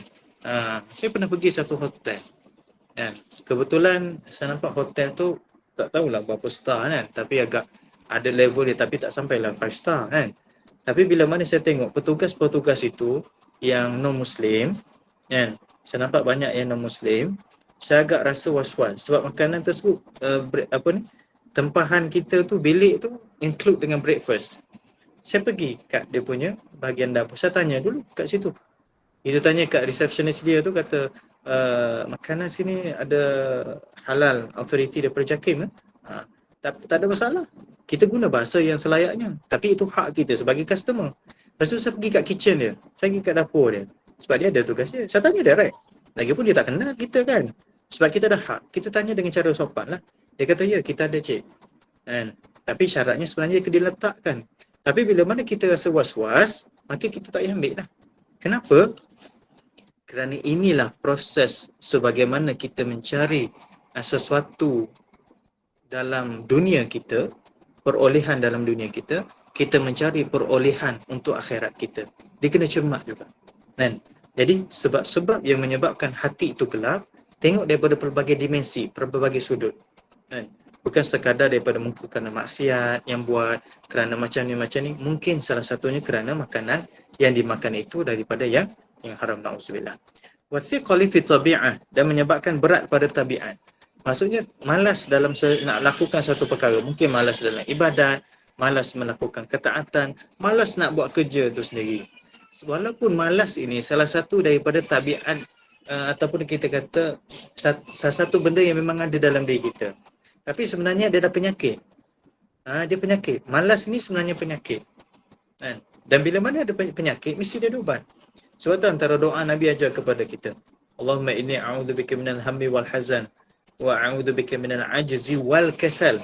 Saya pernah pergi satu hotel. Kebetulan saya nampak hotel tu tak tahulah berapa star kan, tapi agak ada level dia, tapi tak sampailah 5 star kan. Tapi bila mana saya tengok petugas-petugas itu yang non-Muslim kan, saya nampak banyak yang non-Muslim, saya agak rasa was-was sebab makanan tersebut tempahan kita tu, bilik tu include dengan breakfast. saya pergi kat dia punya bahagian dapur. Saya tanya dulu kat situ. Itu tanya kat receptionist dia tu, kata, makanan sini ada halal, authority daripada JAKIM kan? Tak ada masalah. Kita guna bahasa yang selayaknya. Tapi itu hak kita sebagai customer. Lepas tu saya pergi kat kitchen dia. Saya pergi kat dapur dia. Sebab dia ada tugas dia. Saya tanya direct. Lagipun dia tak kenal kita kan. Sebab kita ada hak. Kita tanya dengan cara sopan lah. Dia kata, ya, kita ada cek. Kan? Tapi syaratnya sebenarnya diletakkan. Tapi bila mana kita rasa was-was, maka kita tak payah ambil lah. Kenapa? Kerana inilah proses sebagaimana kita mencari sesuatu dalam dunia kita, perolehan dalam dunia kita, kita mencari perolehan untuk akhirat kita. Dia kena cermat juga. Kan? Jadi sebab-sebab yang menyebabkan hati itu gelap, tengok daripada pelbagai dimensi, pelbagai sudut. Kan? Bukan sekadar daripada mungkin kerana maksiat yang buat, kerana macam ni, mungkin salah satunya kerana makanan yang dimakan itu daripada yang haram, na'udzubillah. Wathiqali fi tabi'ah, dan menyebabkan berat pada tabiat. Maksudnya malas dalam nak lakukan satu perkara, mungkin malas dalam ibadat, malas melakukan ketaatan, malas nak buat kerja tu sendiri. Walaupun malas ini salah satu daripada tabiat ataupun kita kata salah satu benda yang memang ada dalam diri kita. Tapi sebenarnya dia dah penyakit. Dia penyakit. Malas ni sebenarnya penyakit. Dan bila mana ada penyakit, mesti dia ada ubat. Sebab tu antara doa Nabi ajar kepada kita. Allahumma inni a'udzubika minal hammi wal hazan wa a'udzubika minal ajzi wal kasal.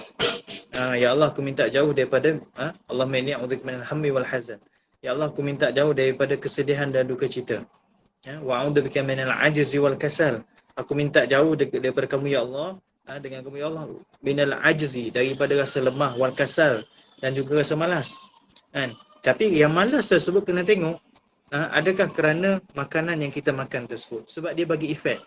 Ya Allah, aku minta jauh daripada Allahumma inni a'udzubika minal hammi wal hazan. Ya Allah, aku minta jauh daripada kesedihan dan duka cita. Wa a'udzubika minal ajzi wal kasal. Aku minta jauh daripada kamu ya Allah, dengan kamu ya Allah, minal ajzi, daripada rasa lemah, wal kasal, dan juga rasa malas. Tapi yang malas tersebut kena tengok, adakah kerana makanan yang kita makan tersebut, sebab dia bagi efek.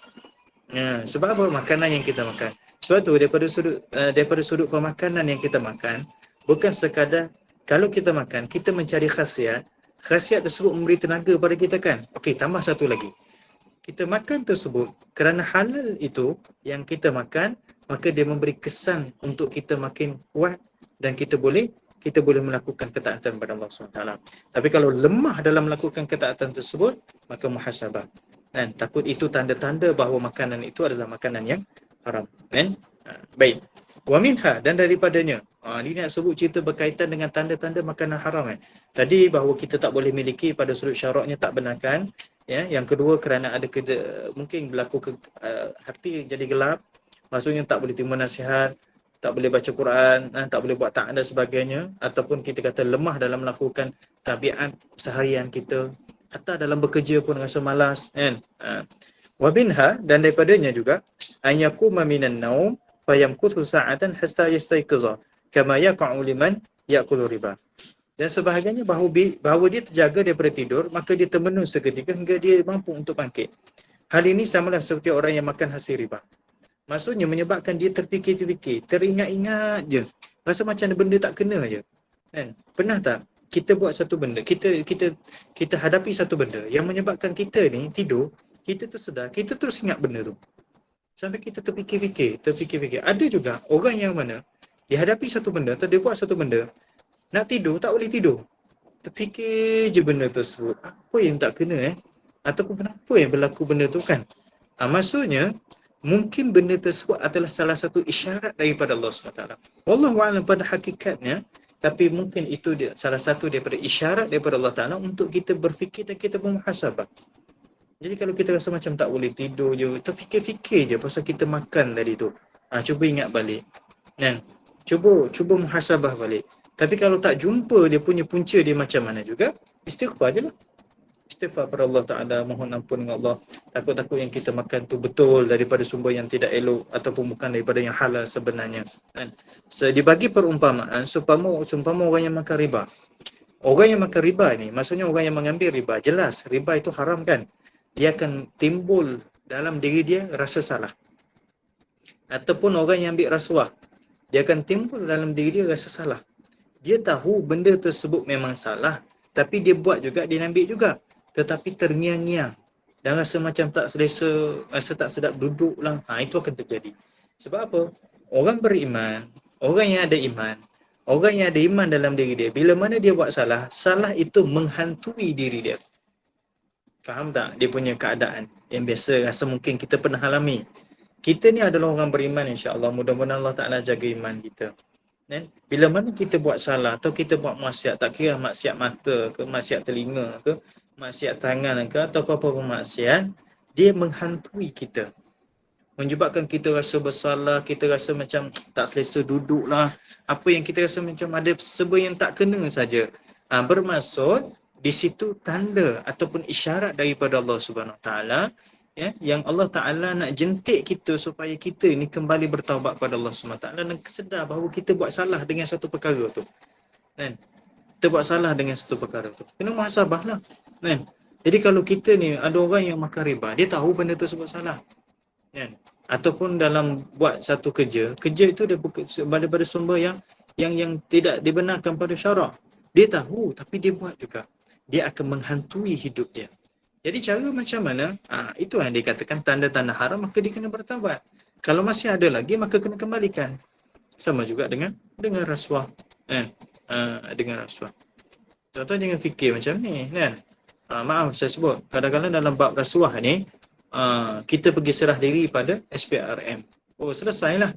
Sebab apa makanan yang kita makan? Sebab tu daripada sudut pemakanan yang kita makan, bukan sekadar kalau kita makan, kita mencari khasiat tersebut memberi tenaga pada kita kan. Okey, tambah satu lagi. Kita makan tersebut kerana halal itu yang kita makan, maka dia memberi kesan untuk kita makin kuat dan kita boleh melakukan ketaatan kepada Allah SWT. Tapi kalau lemah dalam melakukan ketaatan tersebut, maka muhasabah. Dan takut itu tanda-tanda bahawa makanan itu adalah makanan yang haram. Kan? Baik. Wa minha, dan daripadanya. Ini nak sebut cerita berkaitan dengan tanda-tanda makanan haram. Tadi bahawa kita tak boleh miliki pada sudut syaraknya, tak benarkan. Ya, yang kedua kerana ada mungkin berlaku hati jadi gelap. Maksudnya tak boleh terima nasihat, tak boleh baca Quran, tak boleh buat taat dan sebagainya, ataupun kita kata lemah dalam melakukan tabiat seharian kita, atau dalam bekerja pun rasa malas kan. Wa binha, dan daripadanya juga ayyakuma minan naum fayamkuthu sa'atan hatta yastayqiza kama yaqa'u liman ya'kulu riba. Dan sebahagiannya bahawa dia terjaga daripada tidur, maka dia termenung seketika hingga dia mampu untuk bangkit. Hal ini samalah seperti orang yang makan hasil riba. Maksudnya menyebabkan dia terfikir-fikir, teringat-ingat je. Rasa macam benda tak kena je. Kan? Pernah tak kita buat satu benda, kita hadapi satu benda yang menyebabkan kita ni tidur, kita tersedar, kita terus ingat benda tu. Sampai kita terfikir-fikir. Ada juga orang yang mana dia hadapi satu benda atau dia buat satu benda, nak tidur tak boleh tidur. Terfikir je benda tersebut. Apa yang tak kena ataupun kenapa yang berlaku benda tu kan. Maksudnya mungkin benda tersebut adalah salah satu isyarat daripada Allah SWT. Wallahu a'lam pada hakikatnya, tapi mungkin itu salah satu daripada isyarat daripada Allah Ta'ala untuk kita berfikir dan kita bermuhasabah. Jadi kalau kita rasa macam tak boleh tidur je, terfikir-fikir je pasal kita makan tadi tu. Cuba ingat balik. Dan cuba muhasabah balik. Tapi kalau tak jumpa dia punya punca dia macam mana juga, istighfar je lah. Istighfar pada Allah Ta'ala, mohon ampun dengan Allah. Takut-takut yang kita makan tu betul daripada sumber yang tidak elok ataupun bukan daripada yang halal sebenarnya. Dibagi perumpamaan, seumpama orang yang makan riba. Orang yang makan riba ni, maksudnya orang yang mengambil riba, jelas riba itu haram kan. Dia akan timbul dalam diri dia rasa salah. Ataupun orang yang ambil rasuah, dia akan timbul dalam diri dia rasa salah. Dia tahu benda tersebut memang salah, tapi dia buat juga, dia ambil juga. Tetapi terngiang-ngiang dan rasa macam tak selesa, rasa tak sedap duduk lah. Itu akan terjadi. Sebab apa? Orang beriman, orang yang ada iman, Orang yang ada iman dalam diri dia, bila mana dia buat salah, salah itu menghantui diri dia. Faham tak? Dia punya keadaan yang biasa rasa mungkin kita pernah alami. Kita ni adalah orang beriman, insya-Allah. Mudah-mudahan Allah Ta'ala jaga iman kita. Bila mana kita buat salah atau kita buat maksiat, tak kira maksiat mata ke, maksiat telinga ke, maksiat tangan ke, atau apa-apa pun maksiat, dia menghantui kita. Menyebabkan kita rasa bersalah, kita rasa macam tak selesa duduk lah. Apa yang kita rasa macam ada serba yang tak kena saja. Bermaksud, di situ tanda ataupun isyarat daripada Allah Subhanahu Wa Taala, ya, yang Allah Ta'ala nak jentik kita supaya kita ni kembali bertaubat kepada Allah SWT dan sedar bahawa kita buat salah dengan satu perkara tu. Kan? Kita buat salah dengan satu perkara tu. Kena muhasabah lah. Kan? Jadi kalau kita ni ada orang yang makan riba, dia tahu benda tersebut salah. Kan? Ataupun dalam buat satu kerja itu dia daripada sumber yang tidak dibenarkan pada syarak. Dia tahu tapi dia buat juga. Dia akan menghantui hidup dia. Jadi cara macam mana? Itu yang dikatakan tanda-tanda haram, maka dia kena bertaubat. Kalau masih ada lagi, maka kena kembalikan. Sama juga dengan rasuah. Dengan rasuah. Contoh jangan fikir macam ni. Kan? Maaf saya sebut. Kadang-kadang dalam bab rasuah ni, kita pergi serah diri pada SPRM. Oh, selesailah.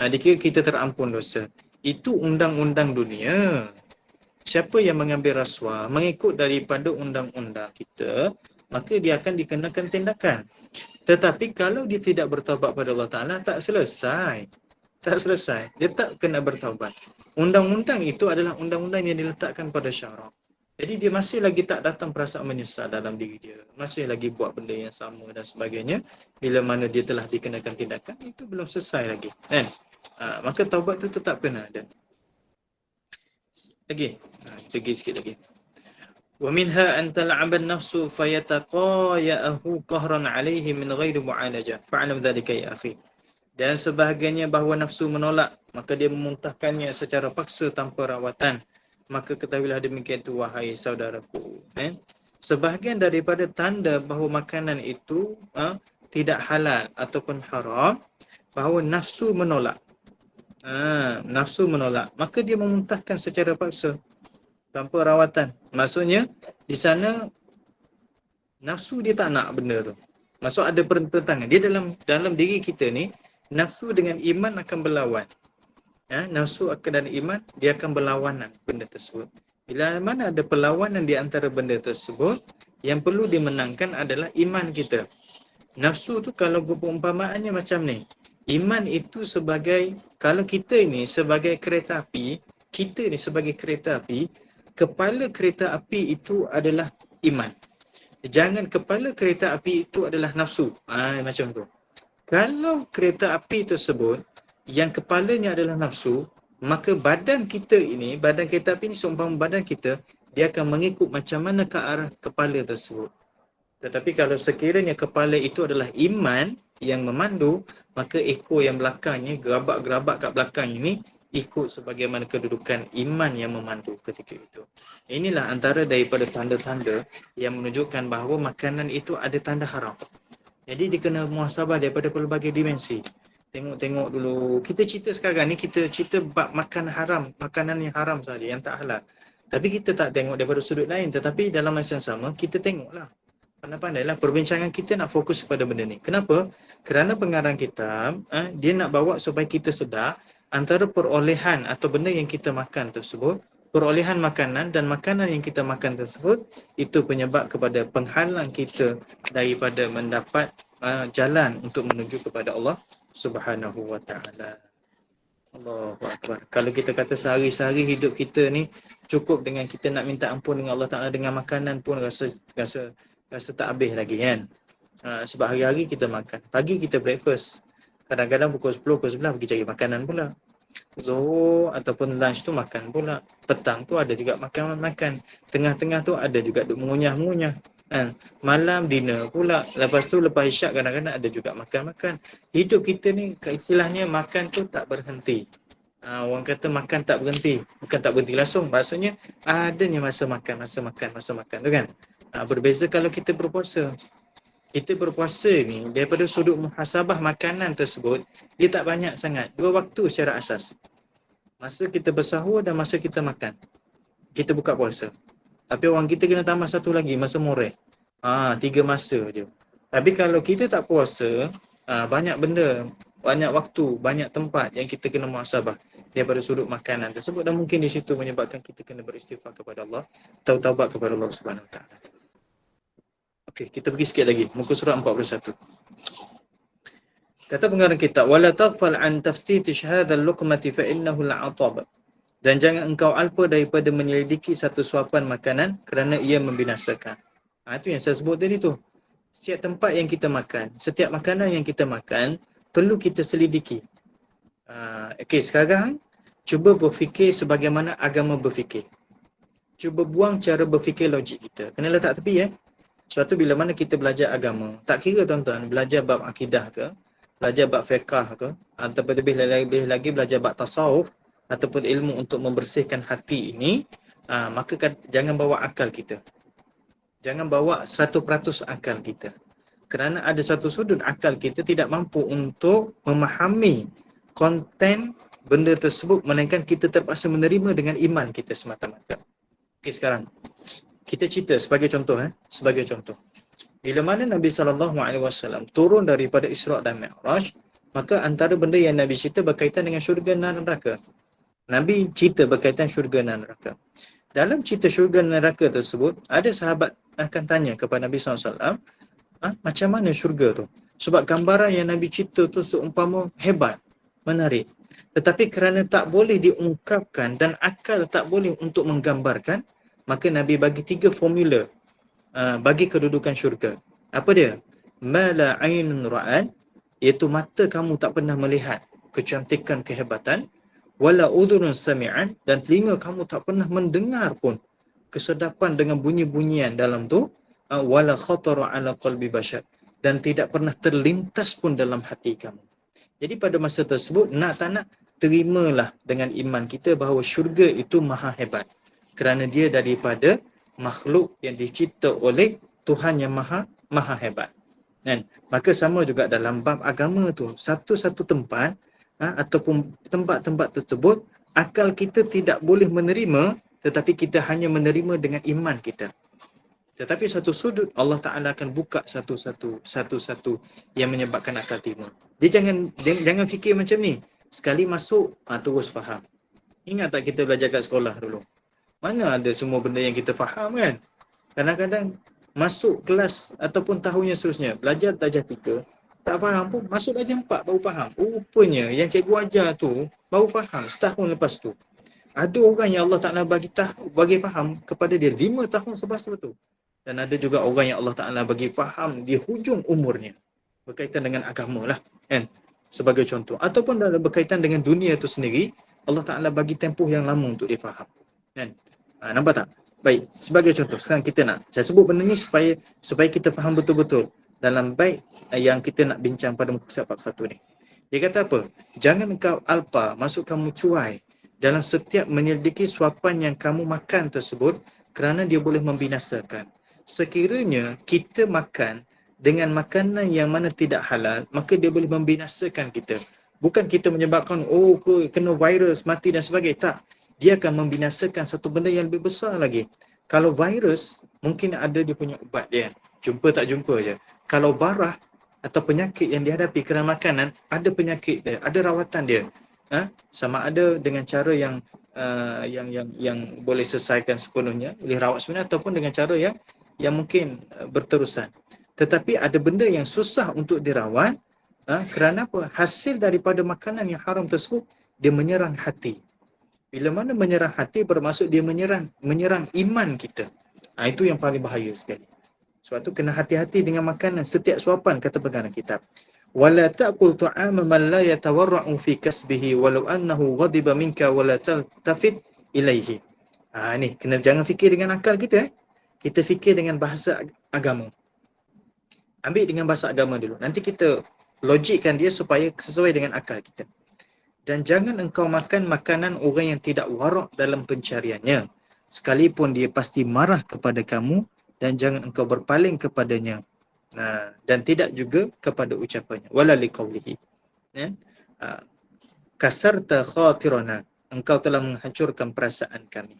Dikira kita terampun dosa. Itu undang-undang dunia. Siapa yang mengambil rasuah mengikut daripada undang-undang kita, maka dia akan dikenakan tindakan. Tetapi kalau dia tidak bertaubat pada Allah Ta'ala, tak selesai. Tak selesai. Dia tak kena bertaubat. Undang-undang itu adalah undang-undang yang diletakkan pada syarak. Jadi dia masih lagi tak datang perasaan menyesal dalam diri dia. Masih lagi buat benda yang sama dan sebagainya. Bila mana dia telah dikenakan tindakan, itu belum selesai lagi. Kan? Maka taubat itu tetap kena ada. Lagi. Kita pergi sikit lagi. Wa minha an tal'aba an-nafsu fayataqaya'ahu qahran 'alayhi min ghairi mu'alajah. Fa'lam dhalika ya akhi. Dan sebahagiannya bahawa nafsu menolak, maka dia memuntahkannya secara paksa tanpa rawatan. Maka ketahuilah demikian itu wahai saudaraku. Sebahagian daripada tanda bahawa makanan itu tidak halal ataupun haram, bahawa nafsu menolak. Nafsu menolak, maka dia memuntahkan secara paksa tanpa rawatan. Maksudnya di sana nafsu dia tak nak benda tu. Maksud ada pertentangan. Dia dalam diri kita ni, nafsu dengan iman akan berlawan. Nafsu dan iman dia akan berlawanan benda tersebut. Bila mana ada perlawanan di antara benda tersebut, yang perlu dimenangkan adalah iman kita. Nafsu tu kalau perumpamaannya macam ni. Iman itu sebagai, kalau kita ini sebagai kereta api, kita ni sebagai kereta api, kepala kereta api itu adalah iman. Jangan kepala kereta api itu adalah nafsu. Macam tu. Kalau kereta api tersebut, yang kepalanya adalah nafsu, maka badan kita ini, badan kereta api ini seumpama badan kita, dia akan mengikut macam mana ke arah kepala tersebut. Tetapi kalau sekiranya kepala itu adalah iman yang memandu, maka ekor yang belakangnya, gerabak-gerabak kat belakang ini, ikut sebagaimana kedudukan iman yang memandu ketika itu. Inilah antara daripada tanda-tanda yang menunjukkan bahawa makanan itu ada tanda haram. Jadi dia kena muhasabah daripada pelbagai dimensi. Tengok-tengok dulu. Kita cerita sekarang ni, kita cerita bab makan haram, makanan yang haram saja, yang tak halal. Tapi kita tak tengok daripada sudut lain. Tetapi dalam masa yang sama, kita tengoklah. Pandai-pandailah perbincangan kita nak fokus kepada benda ni. Kenapa? Kerana pengarang kitab, dia nak bawa supaya kita sedar antara perolehan atau benda yang kita makan tersebut, perolehan makanan dan makanan yang kita makan tersebut, itu penyebab kepada penghalang kita daripada mendapat jalan untuk menuju kepada Allah Subhanahu wa ta'ala. Allahu Akbar. Kalau kita kata sehari-hari hidup kita ni cukup dengan kita nak minta ampun dengan Allah Ta'ala dengan makanan pun rasa tak habis lagi kan. Sebab hari-hari kita makan. Pagi kita breakfast. Kadang-kadang pukul 10, pukul 11 pergi cari makanan pula. Zuhur ataupun lunch tu makan pula. Petang tu ada juga makan. Tengah-tengah tu ada juga duk mengunyah-mengunyah. Malam dinner pula. Lepas tu lepas isyak kadang-kadang ada juga makan-makan. Hidup kita ni istilahnya makan tu tak berhenti. Orang kata makan tak berhenti. Bukan tak berhenti langsung. Maksudnya adanya masa makan tu kan. Berbeza kalau kita berpuasa. Kita berpuasa ni daripada sudut muhasabah makanan tersebut, dia tak banyak sangat. 2 waktu secara asas. Masa kita bersahur dan masa kita makan. Kita buka puasa. Tapi orang kita kena tambah satu lagi, masa moreh. 3 masa je. Tapi kalau kita tak puasa, banyak benda, banyak waktu, banyak tempat yang kita kena muhasabah daripada sudut makanan tersebut, dan mungkin di situ menyebabkan kita kena beristighfar kepada Allah, taubat kepada Allah Subhanahu Wa Taala. Okey, kita pergi sikit lagi, muka surat 41. Kata pengarang kitab, wala taghfal an tafsitish hadzal luqmati fa innahu al'atab. Dan jangan engkau alpa daripada menyelidiki satu suapan makanan kerana ia membinasakan. Itu yang saya sebut tadi tu. Setiap tempat yang kita makan, setiap makanan yang kita makan, perlu kita selidiki. Okey, sekarang cuba berfikir sebagaimana agama berfikir. Cuba buang cara berfikir logik kita. Kena letak tepi Sebab tu bila mana kita belajar agama, tak kira tuan-tuan, belajar bab akidah ke, belajar bab fiqh ke, ataupun lebih lagi belajar bab tasawuf, ataupun ilmu untuk membersihkan hati ini, maka jangan bawa akal kita. Jangan bawa 100% akal kita. Kerana ada satu sudut akal kita tidak mampu untuk memahami konten benda tersebut, melainkan kita terpaksa menerima dengan iman kita semata-mata. Okey, sekarang kita cerita sebagai contoh. Sebagai contoh. Bila mana Nabi SAW turun daripada Isra' dan Mi'raj, maka antara benda yang Nabi cerita berkaitan dengan syurga dan neraka. Nabi cerita berkaitan syurga dan neraka. Dalam cerita syurga dan neraka tersebut, ada sahabat akan tanya kepada Nabi SAW, macam mana syurga tu? Sebab gambaran yang Nabi cerita tu seumpama hebat, menarik. Tetapi kerana tak boleh diungkapkan dan akal tak boleh untuk menggambarkan, maka Nabi bagi 3 formula bagi kedudukan syurga. Apa dia? Ma la 'ainun ra'at, iaitu mata kamu tak pernah melihat kecantikan, kehebatan, wala udhunun sami'an, dan telinga kamu tak pernah mendengar pun kesedapan dengan bunyi-bunyian dalam tu, wala khatara 'ala qalbi bashar, dan tidak pernah terlintas pun dalam hati kamu. Jadi pada masa tersebut, nak tak nak, terimalah dengan iman kita bahawa syurga itu maha hebat, kerana dia daripada makhluk yang dicipta oleh Tuhan yang maha hebat. Kan? Maka sama juga dalam bab agama tu, satu-satu tempat ataupun tempat-tempat tersebut, akal kita tidak boleh menerima, tetapi kita hanya menerima dengan iman kita. Tetapi satu sudut Allah Ta'ala akan buka satu-satu yang menyebabkan akal terima. Dia jangan fikir macam ni. Sekali masuk, terus faham. Ingat tak kita belajar kat sekolah dulu? Mana ada semua benda yang kita faham kan? Kadang-kadang masuk kelas ataupun tahun yang seterusnya, belajar darjah 3, tak faham pun, masuk darjah 4 baru faham. Rupanya yang cikgu ajar tu baru faham setahun lepas tu. Ada orang yang Allah Ta'ala bagi faham kepada dia 5 tahun selepas tu. Dan ada juga orang yang Allah Ta'ala bagi faham di hujung umurnya. Berkaitan dengan agama lah, kan? Sebagai contoh. Ataupun dalam berkaitan dengan dunia itu sendiri, Allah Ta'ala bagi tempoh yang lama untuk dia faham. Kan? Nampak tak? Baik, sebagai contoh, sekarang kita saya sebut benda ni supaya kita faham betul-betul dalam bait yang kita nak bincang pada muka surat 41 ni. Dia kata apa? Jangan engkau alpa, maksud kamu cuai dalam setiap menyelidiki suapan yang kamu makan tersebut, kerana dia boleh membinasakan. Sekiranya kita makan dengan makanan yang mana tidak halal, maka dia boleh membinasakan kita. Bukan kita menyebabkan kena virus, mati dan sebagainya. Tak. Dia akan membinasakan satu benda yang lebih besar lagi. Kalau virus, mungkin ada dia punya ubat dia. Jumpa tak jumpa je. Kalau barah atau penyakit yang dihadapi kerana makanan, ada penyakit dia, ada rawatan dia. Sama ada dengan cara yang boleh selesaikan sepenuhnya, boleh rawat sepenuhnya, ataupun dengan cara yang mungkin berterusan. Tetapi ada benda yang susah untuk dirawat, kerana apa? Hasil daripada makanan yang haram tersebut, dia menyerang hati. Bila mana menyerang hati, bermaksud dia menyerang iman kita. Itu yang paling bahaya sekali. Sebab tu kena hati-hati dengan makanan, setiap suapan, kata pengarang kitab. Wala ta'kul ta'ama man la yatawarra'u fi kasbihi walau annahu ghadiba minka wala taltafit ilaihi. Ni kena jangan fikir dengan akal kita. Kita fikir dengan bahasa agama. Ambil dengan bahasa agama dulu. Nanti kita logikkan dia supaya sesuai dengan akal kita. Dan jangan engkau makan makanan orang yang tidak warak dalam pencariannya, sekalipun dia pasti marah kepada kamu, dan jangan engkau berpaling kepadanya, dan tidak juga kepada ucapannya. Wala liqaulihi. Kasarta khatirana. engkau telah menghancurkan perasaan kami.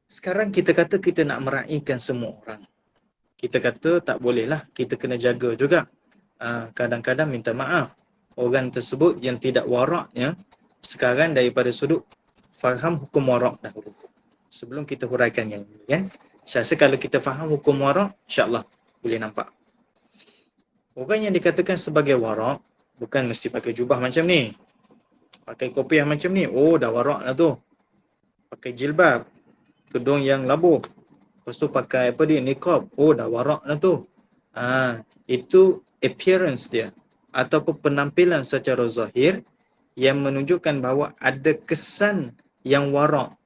Sekarang kita kata kita nak meraihkan semua orang. Kita kata tak bolehlah, kita kena jaga juga. Kadang-kadang minta maaf. Orang tersebut yang tidak waraknya, sekarang daripada sudut faham hukum warak dahulu. Sebelum kita huraikan yang ini, kan? Saya rasa kalau kita faham hukum warak, insya-Allah boleh nampak. Orang yang dikatakan sebagai warak, bukan mesti pakai jubah macam ni. Pakai kopiah macam ni, oh dah warak lah tu. Pakai jilbab, tudung yang labuh. Lepas tu pakai apa dia, niqab, oh dah warak lah tu. Itu appearance dia ataupun penampilan secara zahir yang menunjukkan bahawa ada kesan yang warak,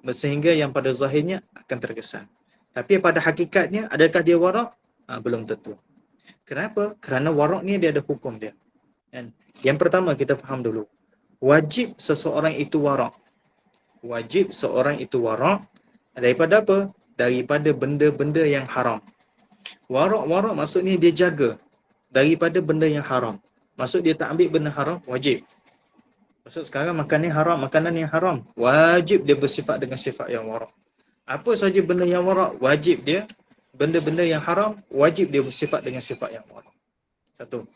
sehingga yang pada zahirnya akan terkesan. Tapi pada hakikatnya adakah dia warak? Belum tentu. Kenapa? Kerana warak ni dia ada hukum dia. Yang pertama kita faham dulu, wajib seseorang itu warak. Wajib seorang itu warak daripada apa? Daripada benda-benda yang haram. Warak maksudnya dia jaga daripada benda yang haram. Maksud dia tak ambil benda haram, wajib. Maksud sekarang makanan yang haram, wajib dia bersifat dengan sifat yang warak. Apa saja benda yang warak, wajib dia. Benda-benda yang haram, wajib dia bersifat dengan sifat yang warak. Satu.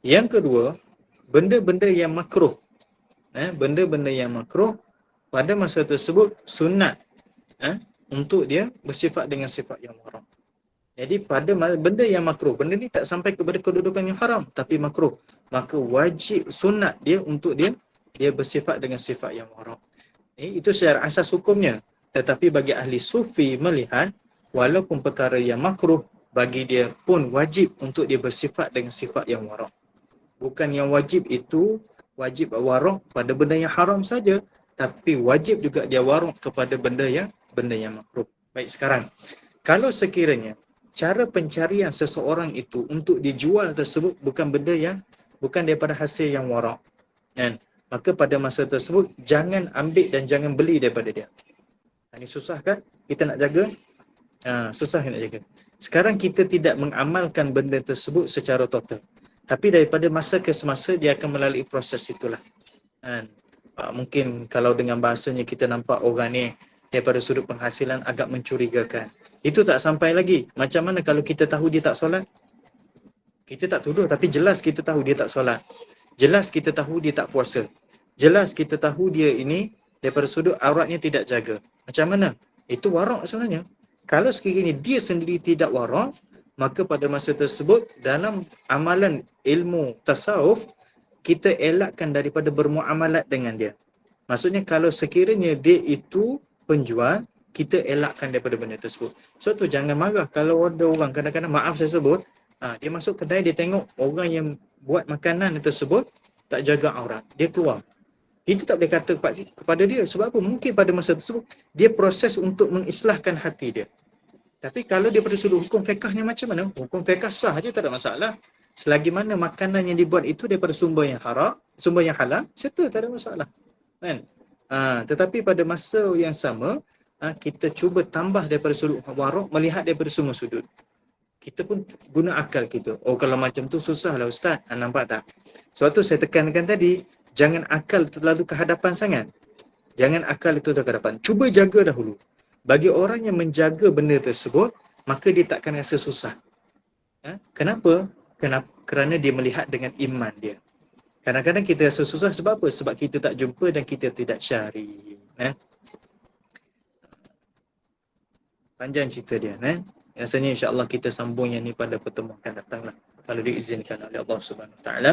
Yang kedua, benda-benda yang makruh. Benda-benda yang makruh pada masa tersebut sunat untuk dia bersifat dengan sifat yang warak. Jadi pada benda yang makruh, benda ni tak sampai kepada kedudukan yang haram tapi makruh, maka wajib sunat dia untuk dia bersifat dengan sifat yang warak. Itu secara asas hukumnya. Tetapi bagi ahli sufi melihat walaupun perkara yang makruh, bagi dia pun wajib untuk dia bersifat dengan sifat yang warak. Bukan yang wajib itu wajib warak pada benda yang haram saja, tapi wajib juga dia warak kepada benda yang makruh. Baik, sekarang kalau sekiranya cara pencarian seseorang itu untuk dijual tersebut bukan daripada hasil yang warak, maka pada masa tersebut jangan ambil dan jangan beli daripada dia. Ini susah kan? Kita nak jaga? Susah nak jaga. Sekarang kita tidak mengamalkan benda tersebut secara total. Tapi daripada masa ke semasa dia akan melalui proses itulah. Mungkin kalau dengan bahasanya kita nampak orang ni daripada sudut penghasilan agak mencurigakan. Itu tak sampai lagi. Macam mana kalau kita tahu dia tak solat? Kita tak tuduh tapi jelas kita tahu dia tak solat. Jelas kita tahu dia tak puasa. Jelas kita tahu dia ini daripada sudut auratnya tidak jaga. Macam mana? Itu warak sebenarnya. Kalau sekiranya dia sendiri tidak warak, maka pada masa tersebut dalam amalan ilmu tasawuf, kita elakkan daripada bermuamalat dengan dia. Maksudnya kalau sekiranya dia itu penjual, kita elakkan daripada benda tersebut. So tu jangan marah kalau ada orang kadang-kadang, maaf saya sebut, dia masuk kedai, dia tengok orang yang buat makanan tersebut tak jaga aurat, dia keluar. Itu tak boleh kata kepada dia. Sebab apa? Mungkin pada masa tersebut dia proses untuk mengislahkan hati dia. Tapi kalau dia pada sudut hukum fiqahnya macam mana? Hukum fiqah sah je, tak ada masalah. Selagi mana makanan yang dibuat itu daripada sumber yang halal, settle, tak ada masalah. Kan? Tetapi pada masa yang sama, kita cuba tambah daripada sudut warak, melihat daripada semua sudut. Kita pun guna akal kita. Oh, kalau macam tu susahlah Ustaz. Nampak tak? Sebab tu saya tekankan tadi, jangan akal terlalu ke hadapan sangat. Jangan akal itu ke hadapan. Cuba jaga dahulu. Bagi orang yang menjaga benda tersebut, maka dia takkan rasa susah. Kenapa? Kerana dia melihat dengan iman dia. Kadang-kadang kita rasa susah sebab apa? Sebab kita tak jumpa dan kita tidak syari. Panjang cerita dia. Rasanya insya-Allah kita sambung yang ni pada pertemuan akan datang lah. Kalau diizinkan oleh Allah Subhanahu Wa Taala.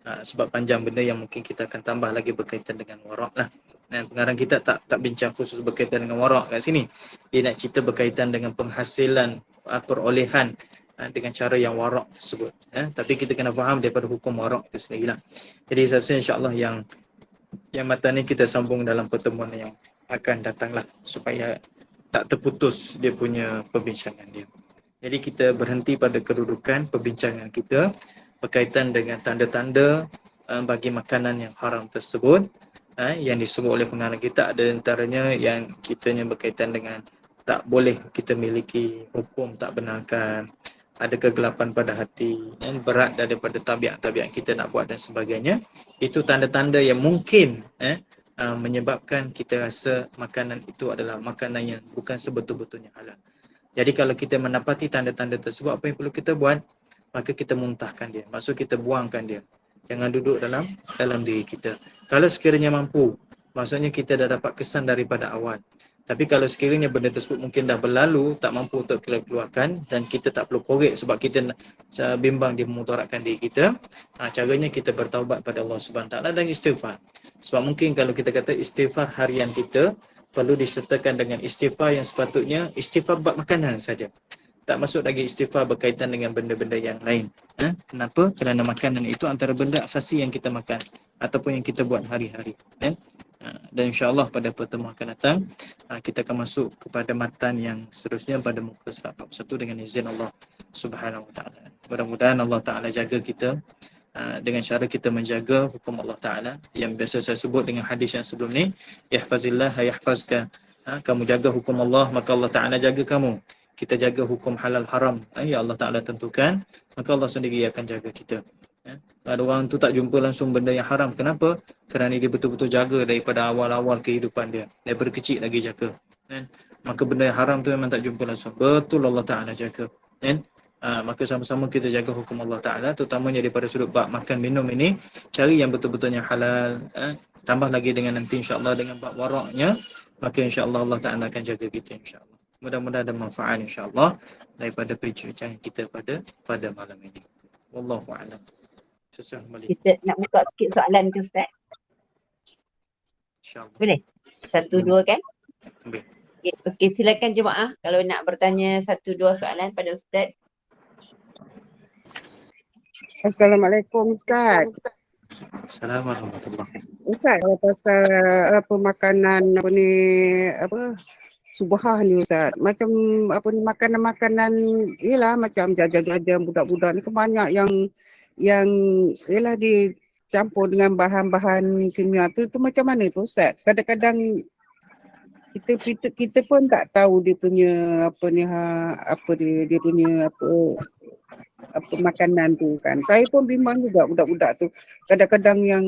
Sebab panjang benda yang mungkin kita akan tambah lagi berkaitan dengan warak lah. Dan pengarang kita tak bincang khusus berkaitan dengan warak kat sini. Dia nak cerita berkaitan dengan penghasilan, perolehan dengan cara yang warak tersebut. Tapi kita kena faham daripada hukum warak itu sendiri lah. Jadi saya rasa insya-Allah yang mata ni kita sambung dalam pertemuan yang akan datang lah. Supaya tak terputus dia punya perbincangan dia. Jadi kita berhenti pada kedudukan perbincangan kita berkaitan dengan tanda-tanda bagi makanan yang haram tersebut. Yang disebut oleh pengarang kita ada antaranya yang kitanya berkaitan dengan tak boleh kita miliki, hukum tak benarkan, ada kegelapan pada hati, berat daripada tabiat-tabiat kita nak buat dan sebagainya. Itu tanda-tanda yang mungkin menyebabkan kita rasa makanan itu adalah makanan yang bukan sebetul-betulnya halal. Jadi kalau kita mendapati tanda-tanda tersebut, apa yang perlu kita buat? Maka kita muntahkan dia. Maksud kita buangkan dia. Jangan duduk dalam diri kita. Kalau sekiranya mampu, maksudnya kita dah dapat kesan daripada awal. Tapi kalau sekiranya benda tersebut mungkin dah berlalu, tak mampu untuk kita keluarkan dan kita tak perlu korek sebab kita bimbang dia memudaratkan diri kita, caranya kita bertaubat pada Allah Subhanahu Wa Taala dan istighfar. Sebab mungkin kalau kita kata istighfar harian kita, perlu disertakan dengan istighfar yang sepatutnya istighfar bab makanan saja. Tak masuk lagi istighfar berkaitan dengan benda-benda yang lain. Kenapa? Kerana makanan itu antara benda asasi yang kita makan ataupun yang kita buat hari-hari. Dan insya-Allah pada pertemuan akan datang kita akan masuk kepada matan yang seterusnya pada muka surat 41 dengan izin Allah Subhanahu Wa Taala. Mudah-mudahan Allah Taala jaga kita dengan cara kita menjaga hukum Allah Taala yang biasa saya sebut dengan hadis yang sebelum ni, ihfazillah yahfazka. Kamu jaga hukum Allah, maka Allah Taala jaga kamu. Kita jaga hukum halal haram yang Allah Taala tentukan, maka Allah sendiri akan jaga kita. Ada orang tu tak jumpa langsung benda yang haram. Kenapa? Kerana dia betul-betul jaga daripada awal-awal kehidupan dia. Daripada kecil lagi jaga. Maka benda yang haram tu memang tak jumpa langsung. Betul Allah Ta'ala jaga. Maka sama-sama kita jaga hukum Allah Ta'ala. Terutamanya daripada sudut bab makan minum ini. Cari yang betul-betulnya halal. Tambah lagi dengan nanti insyaAllah dengan bab waraknya. Maka insyaAllah Allah Ta'ala akan jaga kita insyaAllah. Mudah-mudahan ada manfaat insyaAllah daripada perbincangan kita pada malam ini. Wallahu'alam. Kita nak buka sikit soalan tu Ustaz. InsyaAllah. Boleh? 1, 2 kan? Boleh. Okey, silakan jemaah kalau nak bertanya 1, 2 soalan pada Ustaz. Assalamualaikum Ustaz. Assalamualaikum warahmatullahi. Ustaz, kalau pasal makanan subhah ni Ustaz. Macam makanan-makanan ialah macam jajan-jajan budak-budak ni kan banyak yang ialah dicampur dengan bahan-bahan kimia tu macam mana tu Ustaz? Kadang-kadang kita pun tak tahu dia punya dia punya makanan tu kan. Saya pun bimbang juga budak-budak tu. Kadang-kadang yang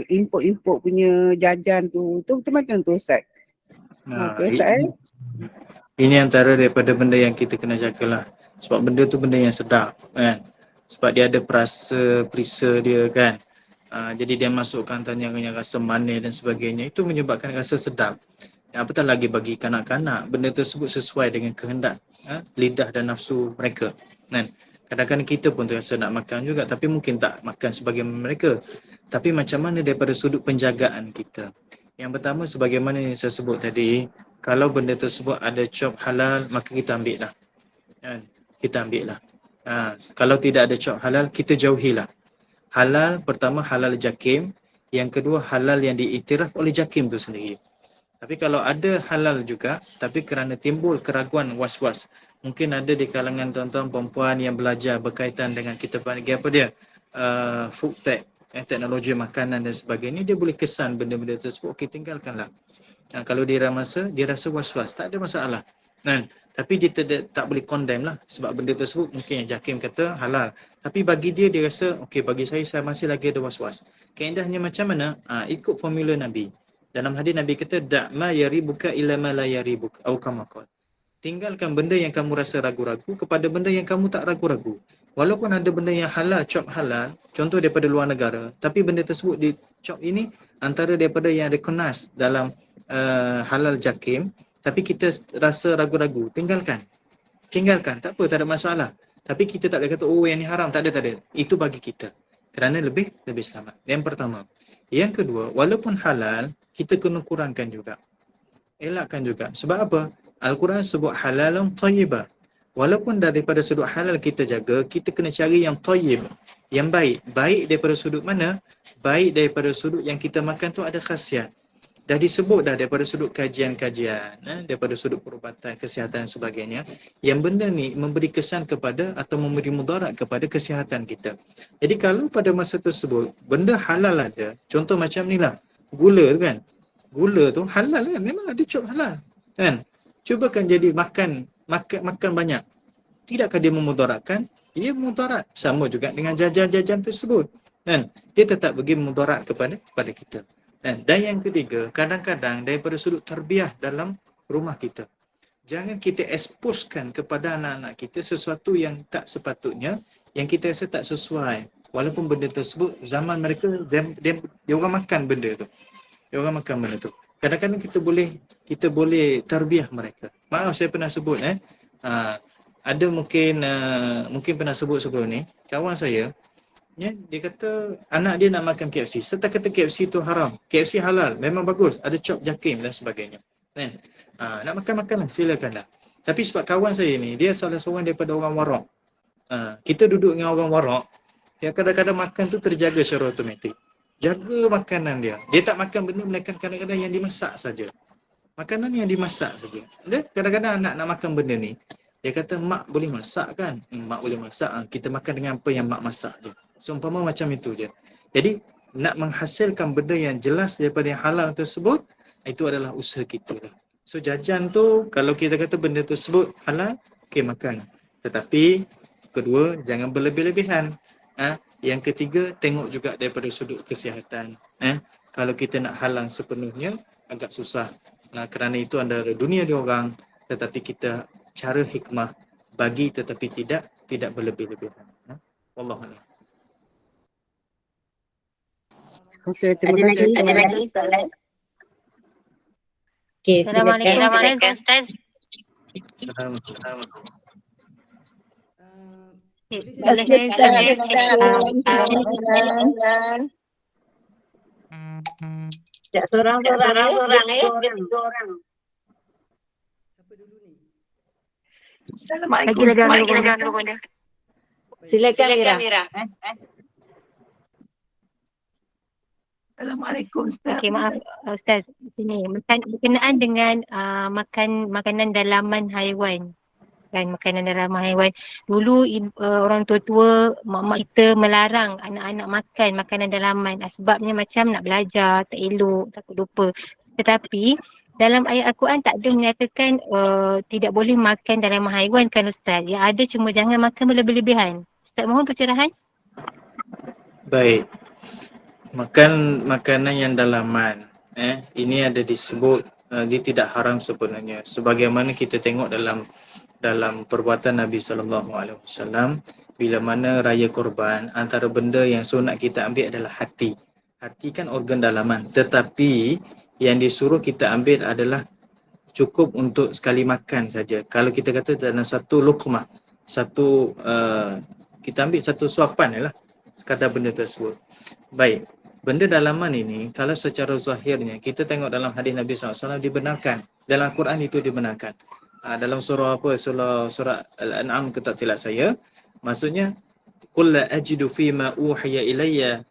import punya jajan tu macam mana tu Ustaz? Ini antara daripada benda yang kita kena jagalah. Sebab benda tu benda yang sedap kan. Sebab dia ada perisa dia kan. Jadi dia masukkan tanya yang rasa manis dan sebagainya. Itu menyebabkan rasa sedap. Apatah lagi bagi kanak-kanak, benda tersebut sesuai dengan kehendak lidah dan nafsu mereka kan. Kadang-kadang kita pun terasa nak makan juga tapi mungkin tak makan sebagaimana mereka. Tapi macam mana daripada sudut penjagaan kita? Yang pertama sebagaimana yang saya sebut tadi, kalau benda tersebut ada cop halal maka kita ambil lah kan? Kita ambil lah. Kalau tidak ada cop halal kita jauhilah. Halal pertama halal jakim, yang kedua halal yang diiktiraf oleh jakim tu sendiri. Tapi kalau ada halal juga tapi kerana timbul keraguan was-was, mungkin ada di kalangan tuan-tuan perempuan yang belajar berkaitan dengan kita panggil apa dia food tech, teknologi makanan dan sebagainya, dia boleh kesan benda-benda tersebut, okey tinggalkanlah. Kalau dia rasa was-was, tak ada masalah kan. Tapi dia tak boleh condemn lah sebab benda tersebut mungkin yang jakim kata halal, tapi bagi dia rasa okey, bagi saya masih lagi ada was-was. Kaedahnya macam mana? Ikut formula Nabi. Dalam hadis Nabi kata da'ma yaribuka illa ma la yaribuk atau kama qala. Tinggalkan benda yang kamu rasa ragu-ragu kepada benda yang kamu tak ragu-ragu. Walaupun ada benda yang halal, cop halal, contoh daripada luar negara, tapi benda tersebut di cop ini antara daripada yang recognized dalam halal jakim, tapi kita rasa ragu-ragu, tinggalkan, tak apa, tak ada masalah. Tapi kita tak boleh kata oh yang ni haram, tak ada. Itu bagi kita kerana lebih selamat. Yang pertama. Yang kedua, walaupun halal, kita kena kurangkan juga, elakkan juga. Sebab apa? Al-Quran sebut halalun tayyibah. Walaupun daripada sudut halal kita jaga, kita kena cari yang tayyib, yang baik. Baik daripada sudut mana? Baik daripada sudut yang kita makan tu ada khasiat. Dah disebut daripada sudut kajian-kajian, daripada sudut perubatan, kesihatan dan sebagainya, yang benda ni memberi kesan kepada atau memberi mudarat kepada kesihatan kita. Jadi kalau pada masa tersebut benda halal ada, contoh macam ni lah, gula tu kan, gula tu halal kan, memang ada cop halal kan. Cubakan jadi makan banyak, tidakkah dia memudaratkan? Dia memudarat. Sama juga dengan jajan-jajan tersebut kan, dia tetap bagi mudarat kepada kita. Dan yang ketiga, kadang-kadang daripada sudut tarbiyah dalam rumah kita, jangan kita exposekan kepada anak-anak kita sesuatu yang tak sepatutnya, yang kita rasa tak sesuai. Walaupun benda tersebut zaman mereka dia orang makan benda tu. Dia orang makan benda tu. Kadang-kadang kita boleh tarbiyah mereka. Maaf saya pernah sebut ada mungkin pernah sebut sebelum ni, kawan saya dia kata anak dia nak makan KFC. Serta kata KFC tu haram. KFC halal, memang bagus. Ada chop jakim dan sebagainya. Kan? Nak makan-makan lah, silakanlah. Tapi sebab kawan saya ni, dia salah seorang daripada orang warak. Kita duduk dengan orang warak, yang kadang-kadang makan tu terjaga secara automatik. Jaga makanan dia. Dia tak makan benda melainkan kadang-kadang yang dimasak saja. Makanan yang dimasak saja. Dia kadang-kadang anak nak makan benda ni, dia kata mak boleh masak kan? Mak boleh masak. Kita makan dengan apa yang mak masak je. Seumpama macam itu je. Jadi nak menghasilkan benda yang jelas daripada yang halal tersebut, itu adalah usaha kita lah. So jajan tu kalau kita kata benda tersebut halal, okey makan. Tetapi kedua, jangan berlebih-lebihan. Yang ketiga, tengok juga daripada sudut kesihatan. Kalau kita nak halang sepenuhnya, agak susah. Kerana itu antara dunia diorang, tetapi kita cara hikmah bagi tetapi tidak berlebih-lebihan. Wallahualam. Okey, terima kasih. Ada lagi soalan? Okey, Assalamualaikum Ustaz. Assalamualaikum. Boleh Tak seorang-seorang ya. Siapa dulu ni? Assalamualaikum. Lagi dulu boleh. Silakan Mira. Assalamualaikum Ustaz. Okey, maaf Ustaz. Sini berkenaan dengan makanan dalaman haiwan. Kan makanan dalaman haiwan. Dulu orang tua-tua mak-mak kita melarang anak-anak makan makanan dalaman. Sebabnya macam nak belajar, tak elok, takut lupa. Tetapi dalam ayat Al-Quran tak ada menyatakan tidak boleh makan dalaman haiwan kan Ustaz. Yang ada cuma jangan makan berlebih-lebihan. Ustaz mohon pencerahan. Baik. Makan makanan yang dalaman. Ini ada disebut dia tidak haram sebenarnya. Sebagaimana kita tengok dalam perbuatan Nabi SAW, bila mana raya korban, antara benda yang sunat kita ambil adalah hati. Hati kan organ dalaman. Tetapi yang disuruh kita ambil adalah cukup untuk sekali makan saja. Kalau kita kata dalam satu luqmah, kita ambil satu suapan lah sekadar benda tersebut. Baik. Benda dalaman ini, kalau secara zahirnya, kita tengok dalam hadis Nabi SAW dibenarkan. Dalam Quran itu dibenarkan. Dalam surah apa? Surah Al-An'am ke tak silap saya. Maksudnya, Qul la ajidu fima uhiya ilayya.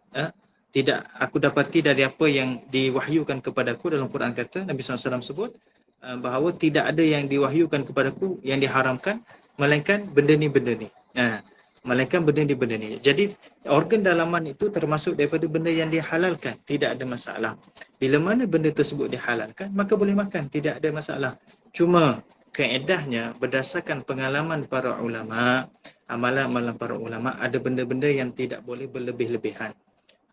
Tidak, aku dapati dari apa yang diwahyukan kepadaku. Dalam Quran kata, Nabi SAW sebut, bahawa tidak ada yang diwahyukan kepadaku yang diharamkan, melainkan benda ni. Melainkan benda ni. Jadi organ dalaman itu termasuk daripada benda yang dihalalkan, tidak ada masalah. Bila mana benda tersebut dihalalkan, maka boleh makan, tidak ada masalah. Cuma kaedahnya berdasarkan pengalaman para ulama, amalan-amalan para ulama, ada benda-benda yang tidak boleh berlebih-lebihan.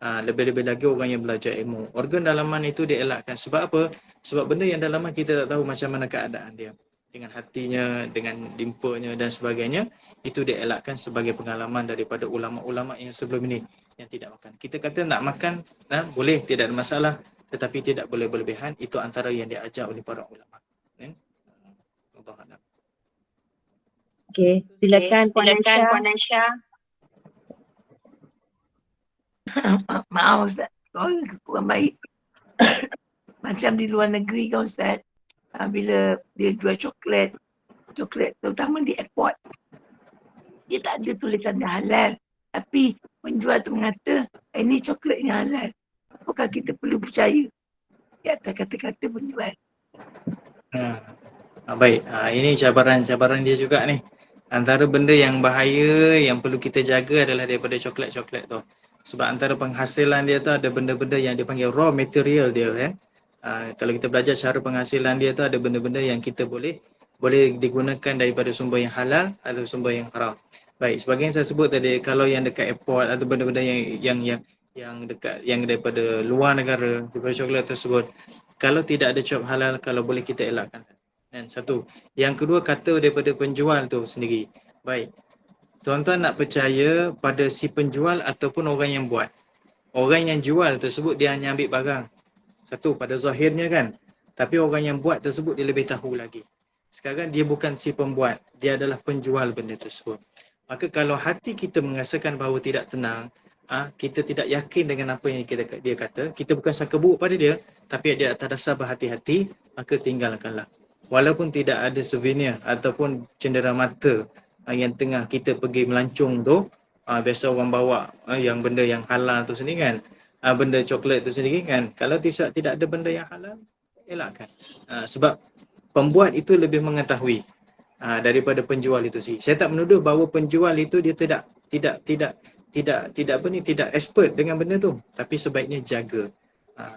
Lebih-lebih lagi orang yang belajar ilmu. Organ dalaman itu dielakkan. Sebab apa? Sebab benda yang dalaman kita tak tahu macam mana keadaan dia. Dengan hatinya, dengan limpanya dan sebagainya, itu dielakkan sebagai pengalaman daripada ulama-ulama yang sebelum ini yang tidak makan. Kita kata nak makan, boleh, tidak ada masalah, tetapi tidak boleh berlebihan. Itu antara yang diajar oleh para ulama. Okey, silakan Puan Aisyah. Maaf Ustaz. Kurang baik. Macam di luar negeri kan Ustaz. Bila dia jual coklat terutama di airport, dia tak ada tulisan dia halal, tapi penjual tu mengata ini coklat yang halal. Apakah kita perlu percaya di atas kata-kata penjual? Baik, ini cabaran dia juga ni. Antara benda yang bahaya yang perlu kita jaga adalah daripada coklat-coklat tu. Sebab antara penghasilan dia tu ada benda-benda yang dipanggil raw material dia kan. Kalau kita belajar cara penghasilan dia tu ada benda-benda yang kita boleh digunakan daripada sumber yang halal atau sumber yang haram. Baik, sebagai yang saya sebut tadi, kalau yang dekat airport atau benda-benda yang yang dekat, yang daripada luar negara, daripada coklat tersebut, kalau tidak ada cop halal, kalau boleh kita elakkan. Dan satu. Yang kedua, kata daripada penjual tu sendiri. Baik. Tuan-tuan nak percaya pada si penjual ataupun orang yang buat. Orang yang jual tersebut dia hanya ambil barang. Satu, pada zahirnya kan. Tapi orang yang buat tersebut dia lebih tahu lagi. Sekarang dia bukan si pembuat, dia adalah penjual benda tersebut. Maka kalau hati kita merasakan bahawa tidak tenang, kita tidak yakin dengan apa yang dia kata, kita bukan sangka buruk pada dia, tapi dia atas dasar berhati-hati, maka tinggalkanlah. Walaupun tidak ada souvenir ataupun cendera mata yang tengah kita pergi melancong tu, biasa orang bawa yang benda yang halal tu sendiri kan, benda coklat tu sendiri kan, kalau tidak ada benda yang halal, elakkan. Sebab pembuat itu lebih mengetahui daripada penjual itu sih. Saya tak menuduh bahawa penjual itu dia tidak expert dengan benda tu, tapi sebaiknya jaga.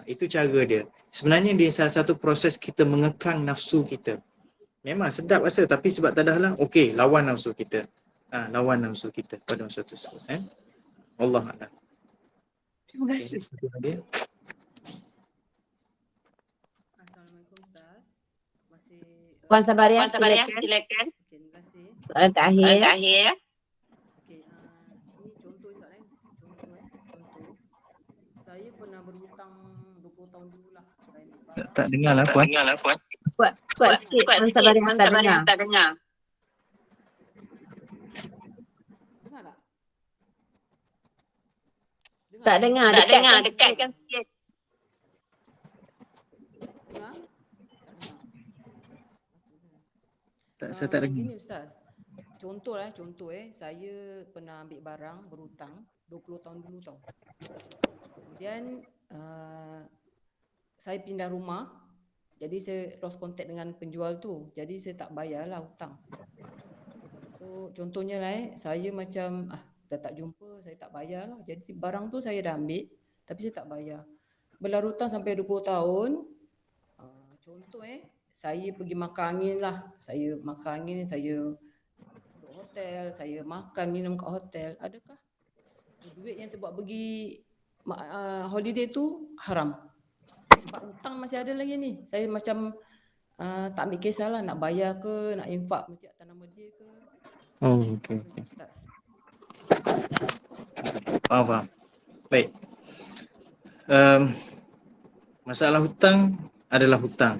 Itu cara dia. Sebenarnya dia salah satu proses kita mengekang nafsu kita. Memang sedap rasa, tapi sebab tak ada halal, okey, lawan nafsu kita. Lawan nafsu kita pada masa tersebut. Allah a'lam. Terima kasih. Satu lagi. Assalamualaikum Ustaz. Masih Puan Sabaria, silakan. okey, terima kasih. Soalan terakhir. Okey, ini contoh Ustaz contoh. Saya pernah berhutang 20 tahun dululah. Saya ambil barang. Tak dengar lah puan. Kuat sikit Puan Sabaria, tak dengar. Dengar tak? Tak dengar, dekatkan sikit. Dengar? Saya tak dengar. Gini Ustaz. Contoh saya pernah ambil barang berhutang 20 tahun dulu tau. Kemudian saya pindah rumah. Jadi saya lost contact dengan penjual tu. Jadi saya tak bayarlah hutang. So contohnya saya macam dah tak jumpa, saya tak bayar lah. Jadi barang tu saya dah ambil tapi saya tak bayar. Berlalu hutang sampai 20 tahun. Contoh saya pergi makan angin lah. Saya makan angin, saya duduk hotel, saya makan minum kat hotel. Adakah duit yang saya buat pergi holiday tu haram? Sebab hutang masih ada lagi ni. Saya macam tak ambil kisah lah nak bayar ke, nak infak masjid atas nama dia ke. Oh, okey. Ustaz. Faham. Baik. Masalah hutang adalah hutang.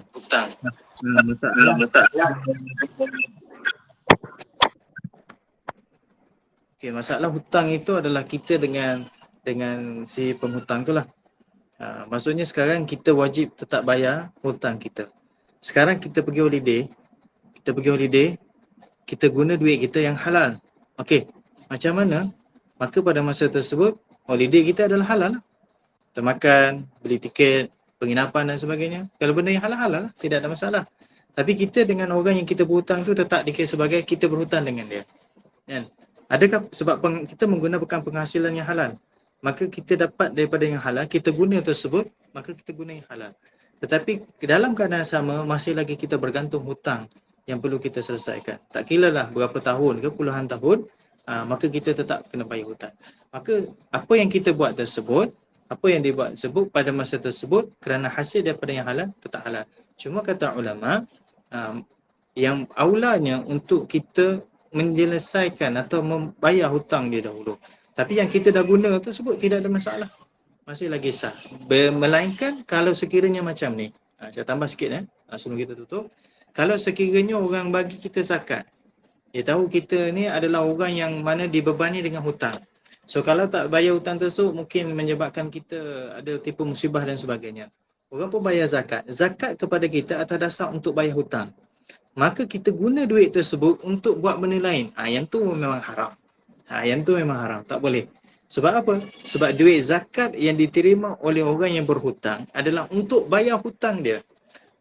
Okey, masalah hutang itu adalah kita dengan si penghutang tu lah. Maksudnya sekarang kita wajib tetap bayar hutang kita. Sekarang kita pergi holiday, kita guna duit kita yang halal. Okey, macam mana? Maka pada masa tersebut, holiday kita adalah halal. Kita makan, beli tiket, penginapan dan sebagainya. Kalau benda yang halal-halal, tidak ada masalah. Tapi kita dengan orang yang kita berhutang tu tetap dikira sebagai kita berhutang dengan dia. Kan? Adakah sebab kita menggunakan penghasilan yang halal, maka kita dapat daripada yang halal, kita guna tersebut, maka kita guna yang halal. Tetapi dalam keadaan sama, masih lagi kita bergantung hutang yang perlu kita selesaikan. Tak kira lah berapa tahun ke, puluhan tahun, maka kita tetap kena bayar hutang. Maka apa yang kita buat tersebut, apa yang dibuat tersebut pada masa tersebut, kerana hasil daripada yang halal, tetap halal. Cuma kata ulama, yang aulanya untuk kita menyelesaikan atau membayar hutang dia dahulu. Tapi yang kita dah guna tersebut tidak ada masalah. Masih lagi sah. Melainkan kalau sekiranya macam ni. Saya tambah sikit sebelum kita tutup. Kalau sekiranya orang bagi kita zakat, dia tahu kita ni adalah orang yang mana dibebani dengan hutang. So kalau tak bayar hutang tersebut mungkin menyebabkan kita ada tipu musibah dan sebagainya. Orang pun bayar zakat. Zakat kepada kita atas dasar untuk bayar hutang. Maka kita guna duit tersebut untuk buat benda lain. Yang tu memang haram. Yang tu memang haram. Tak boleh. Sebab apa? Sebab duit zakat yang diterima oleh orang yang berhutang adalah untuk bayar hutang dia.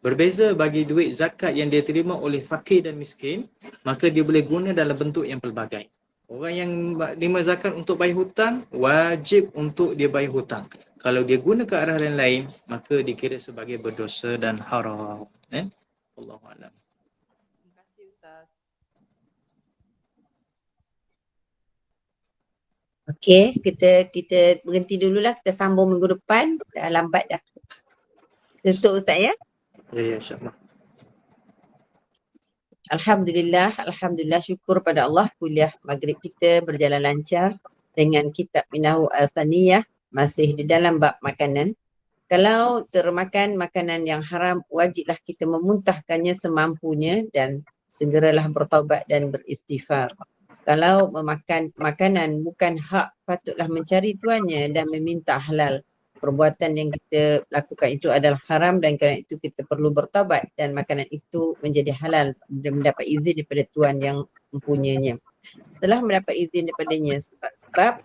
Berbeza bagi duit zakat yang dia terima oleh fakir dan miskin, maka dia boleh guna dalam bentuk yang pelbagai. Orang yang terima zakat untuk bayar hutang, wajib untuk dia bayar hutang. Kalau dia guna ke arah lain, maka dikira sebagai berdosa dan haram. Allahuakbar. Terima kasih Ustaz. Okey, kita berhenti dululah. Kita sambung minggu depan. Dah lambat dah. Kita tutup Ustaz ya. Ya, insyaAllah. Alhamdulillah syukur pada Allah, kuliah maghrib kita berjalan lancar dengan kitab Minahu Al-Saniyah, masih di dalam bab makanan. Kalau termakan makanan yang haram, wajiblah kita memuntahkannya semampunya dan segeralah bertaubat dan beristighfar. Kalau memakan makanan bukan hak, patutlah mencari tuannya dan meminta halal. Perbuatan yang kita lakukan itu adalah haram dan kerana itu kita perlu bertaubat dan makanan itu menjadi halal dan mendapat izin daripada tuan yang mempunyainya. Setelah mendapat izin daripadanya, sebab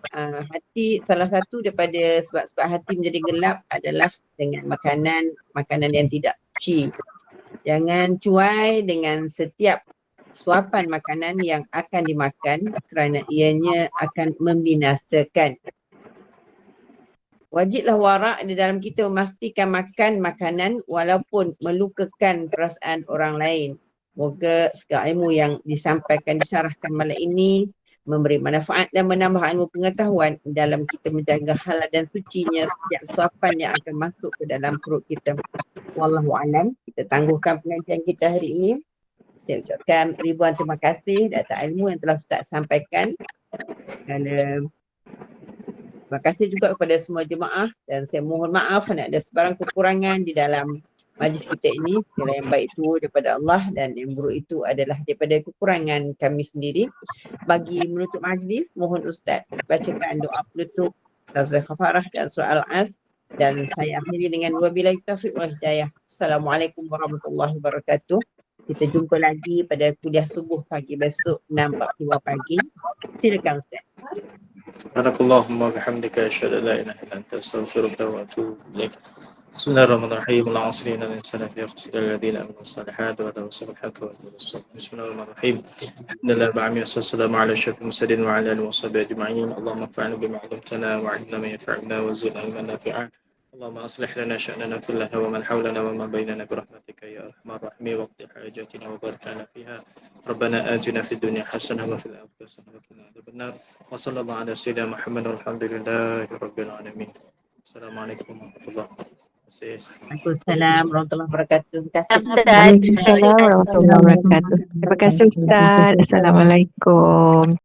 hati, salah satu daripada sebab-sebab hati menjadi gelap adalah dengan makanan yang tidak suci. Jangan cuai dengan setiap suapan makanan yang akan dimakan kerana ianya akan membinasakan. Wajiblah warak di dalam kita memastikan makan makanan walaupun melukakan perasaan orang lain. Moga segala ilmu yang disampaikan, disyarahkan malam ini memberi manfaat dan menambah ilmu pengetahuan dalam kita menjaga halal dan sucinya setiap suapan yang akan masuk ke dalam perut kita. Wallahualam. Kita tangguhkan pengajian kita hari ini. Saya ucapkan ribuan terima kasih atas ilmu yang telah Ustaz sampaikan. Dan terima kasih juga kepada semua jemaah dan saya mohon maaf kerana ada sebarang kekurangan di dalam majlis kita ini. Segala yang baik itu daripada Allah dan yang buruk itu adalah daripada kekurangan kami sendiri. Bagi menutup majlis, mohon Ustaz bacakan doa penutup surah Kafarah dan surah Al-As dan saya akhiri dengan wabillahi taufiq wal hidayah. Assalamualaikum warahmatullahi wabarakatuh. Kita jumpa lagi pada kuliah subuh pagi besok 6.42 pagi. Silakan Ustaz. Subhanakallahumma bihamdika asyhadu an la ilaha illa anta astaghfiruka wa atubu ilaik. Bismillahirrahmanirrahim. Allahumma salli ala sayyidina fi khusdil ladina amanu salihat wa tawassul haqq wa tawassul. Bismillahirrahmanirrahim. Alhamdulillah ba'ami wassalamu ala asyrafil mursalin wa ala alihi washabihi ajma'in. Allahumma fa'alna bima 'allamtana wa 'allimna ma yanfa'una wa zidna ilman nafi'a. اللهم أصلح لنا شأننا كله ومن حولنا وما بيننا برحمتك يا أرحم الراحمين واقض حاجاتنا وبارك لنا فيها ربنا آتنا في الدنيا حسنة وفي الآخرة حسنة وقنا عذاب النار وصلى الله على سيدنا محمد والحمد لله رب العالمين السلام عليكم ورحمة الله وبركاته. Waalaikumsalam warahmatullahi wabarakatuh. Terima kasih Ustaz. Waalaikumsalam warahmatullahi wabarakatuh. Terima kasih Ustaz. Assalamualaikum.